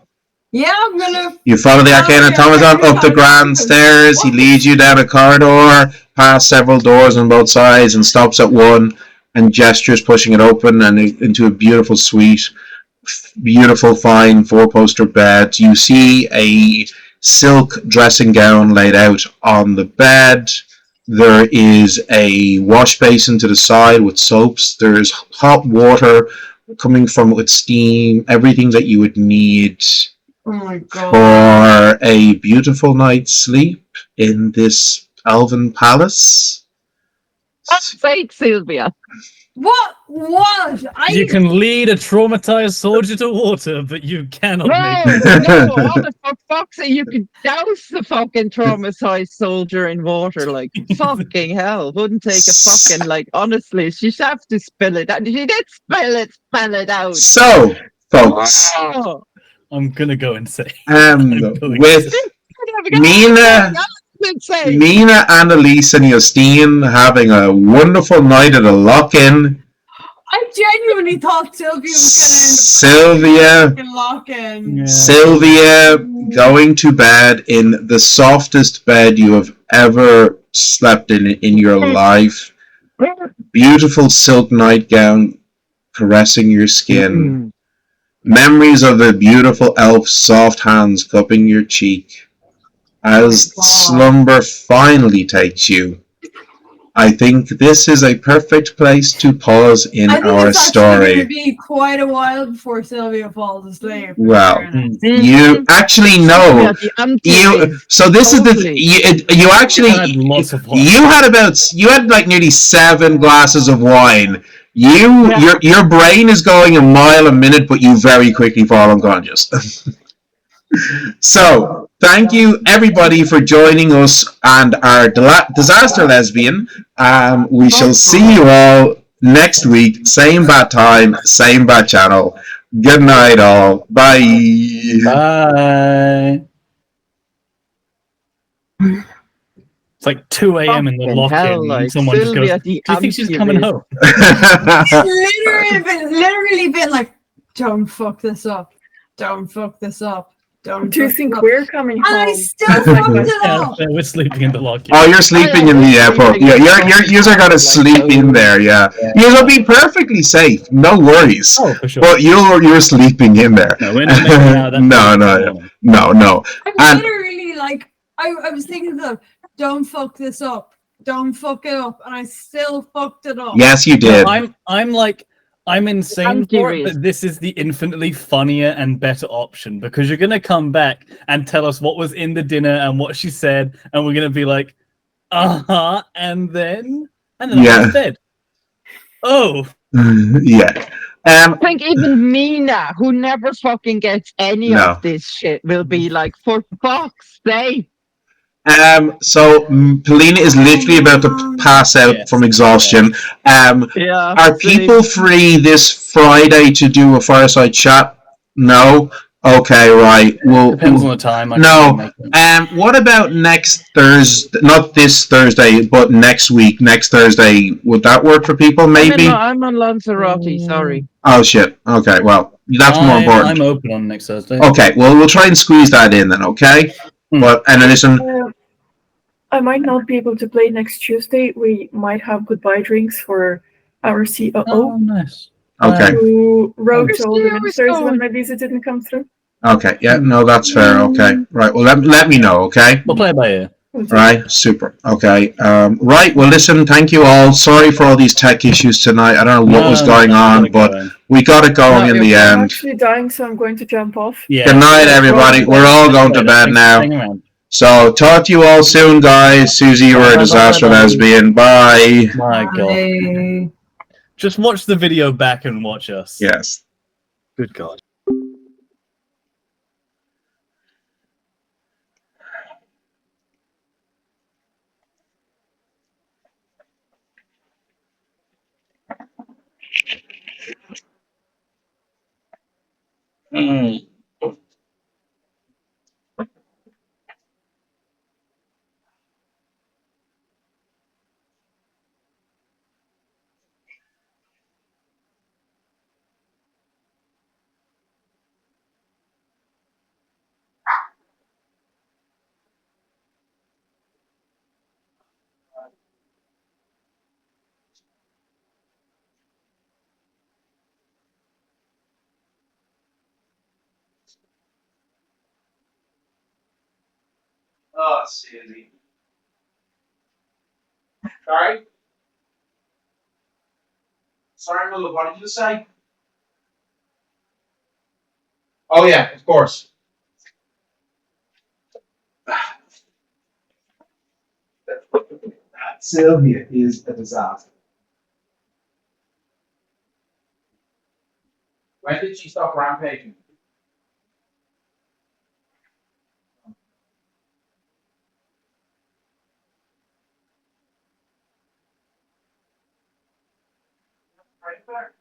Yeah, I'm gonna. You follow the Arcane Automaton up the grand stairs. He leads you down a corridor, past several doors on both sides, and stops at one and gestures, pushing it open and into a beautiful suite. Beautiful, fine four-poster bed. You see a silk dressing gown laid out on the bed. There is a wash basin to the side with soaps. There's hot water coming from it with steam. Everything that you would need Oh my god. for a beautiful night's sleep in this elven palace. Fuck's sake, Sylvia. What? What? You can lead a traumatized soldier to water, but you cannot No, make for fuck's sake, you could douse the fucking traumatized soldier in water, like fucking hell. Wouldn't take a fucking, like, honestly, she'd have to spill it out. She did spell it out. So, folks, Oh. I'm gonna go insane. with Mina, Annalise, and Justine having a wonderful night at a lock-in. I genuinely thought Sylvia was Sylvia, gonna lock in. Yeah. Sylvia going to bed in the softest bed you have ever slept in your life. Beautiful silk nightgown caressing your skin. Memories of the beautiful elf's soft hands cupping your cheek. As slumber finally takes you, I think this is a perfect place to pause in I think our it's actually story. going to be quite a while before Sylvia falls asleep. Well, you actually know you. So this is the you actually you had like nearly 7 glasses of wine. Your brain is going a mile a minute, but you very quickly fall unconscious. So, thank you everybody for joining us and our disaster lesbian. We shall see you all next week, same bad time, same bad channel. Good night, all. Bye. Bye. It's like 2 a.m. in the Fucking lock-in, hell, and like, someone just goes, Sylvia, "Do you think she's coming home?" literally been like, don't fuck this up. Don't fuck this up. Don't. Do you fuck think this up. we're coming And home? I still fucked it Yeah, up. we're sleeping in the lock-in. Oh, you're sleeping in the airport. Yeah, you're gonna sleep in there. Yeah, you'll be perfectly safe. No worries. Oh, for sure. But you're sleeping in there. No, we're not making out that No. I'm literally like, I was thinking of, don't fuck this up. Don't fuck it up. And I still fucked it up. Yes, you did. No, I'm insane for it, but this is the infinitely funnier and better option because you're gonna come back and tell us what was in the dinner and what she said, and we're gonna be like, and then I'm dead. Oh, yeah. I think even Mina, who never fucking gets any No. of this shit, will be like, for fuck's sake. So Polina is literally about to pass out from exhaustion. Are people free this Friday to do a fireside chat? No. Okay, right. Well, depends on the time. What about next Thursday? Not this Thursday, but next week, next Thursday. Would that work for people? Maybe. I'm on Lanzarote. Sorry. Oh shit. Okay. Well, that's more important. I'm open on next Thursday. Okay. Well, we'll try and squeeze that in then. Okay. But and listen. I might not be able to play next Tuesday. We might have goodbye drinks for our COO. Oh, nice. Okay. Who wrote all the ministers when my visa didn't come through. Okay. Yeah. No, that's fair. Okay. Right. Well, let me know. Okay. We'll play it by ear. Right. Super. Okay. Right. Well, listen. Thank you all. Sorry for all these tech issues tonight. I don't know what was going on, but we got it going in the I'm end. actually dying, so I'm going to jump off. Yeah. Good night, everybody. We're all going to bed now. So, talk to you all soon, guys. Susie, you were a disaster lesbian. Bye. My God. Just watch the video back and watch us. Yes. Good God. Oh, Susie. Sorry? Sorry, Mother, what did you say? Oh, yeah, of course. Sylvia is a disaster. When did she stop rampaging? Right there.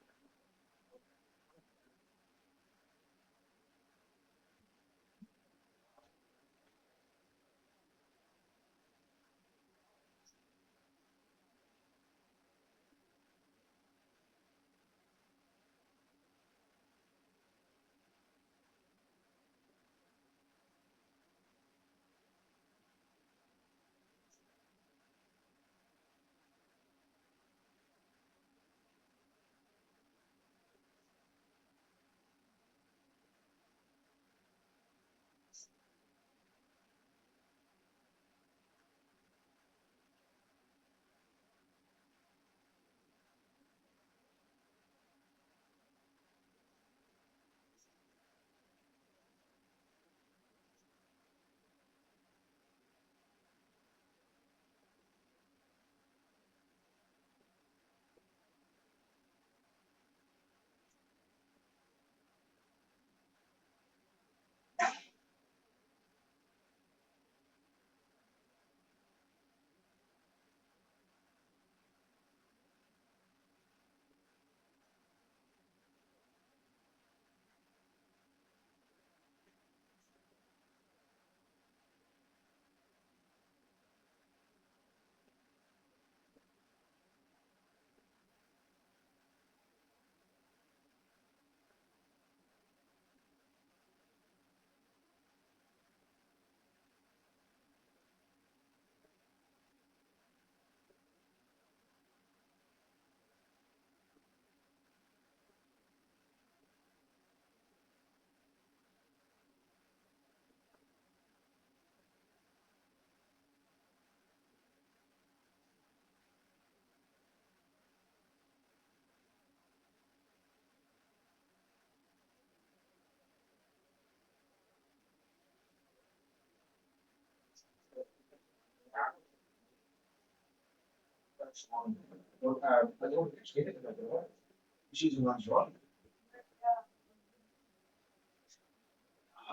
She's the one's right.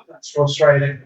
That's frustrating.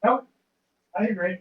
Oh, I agree.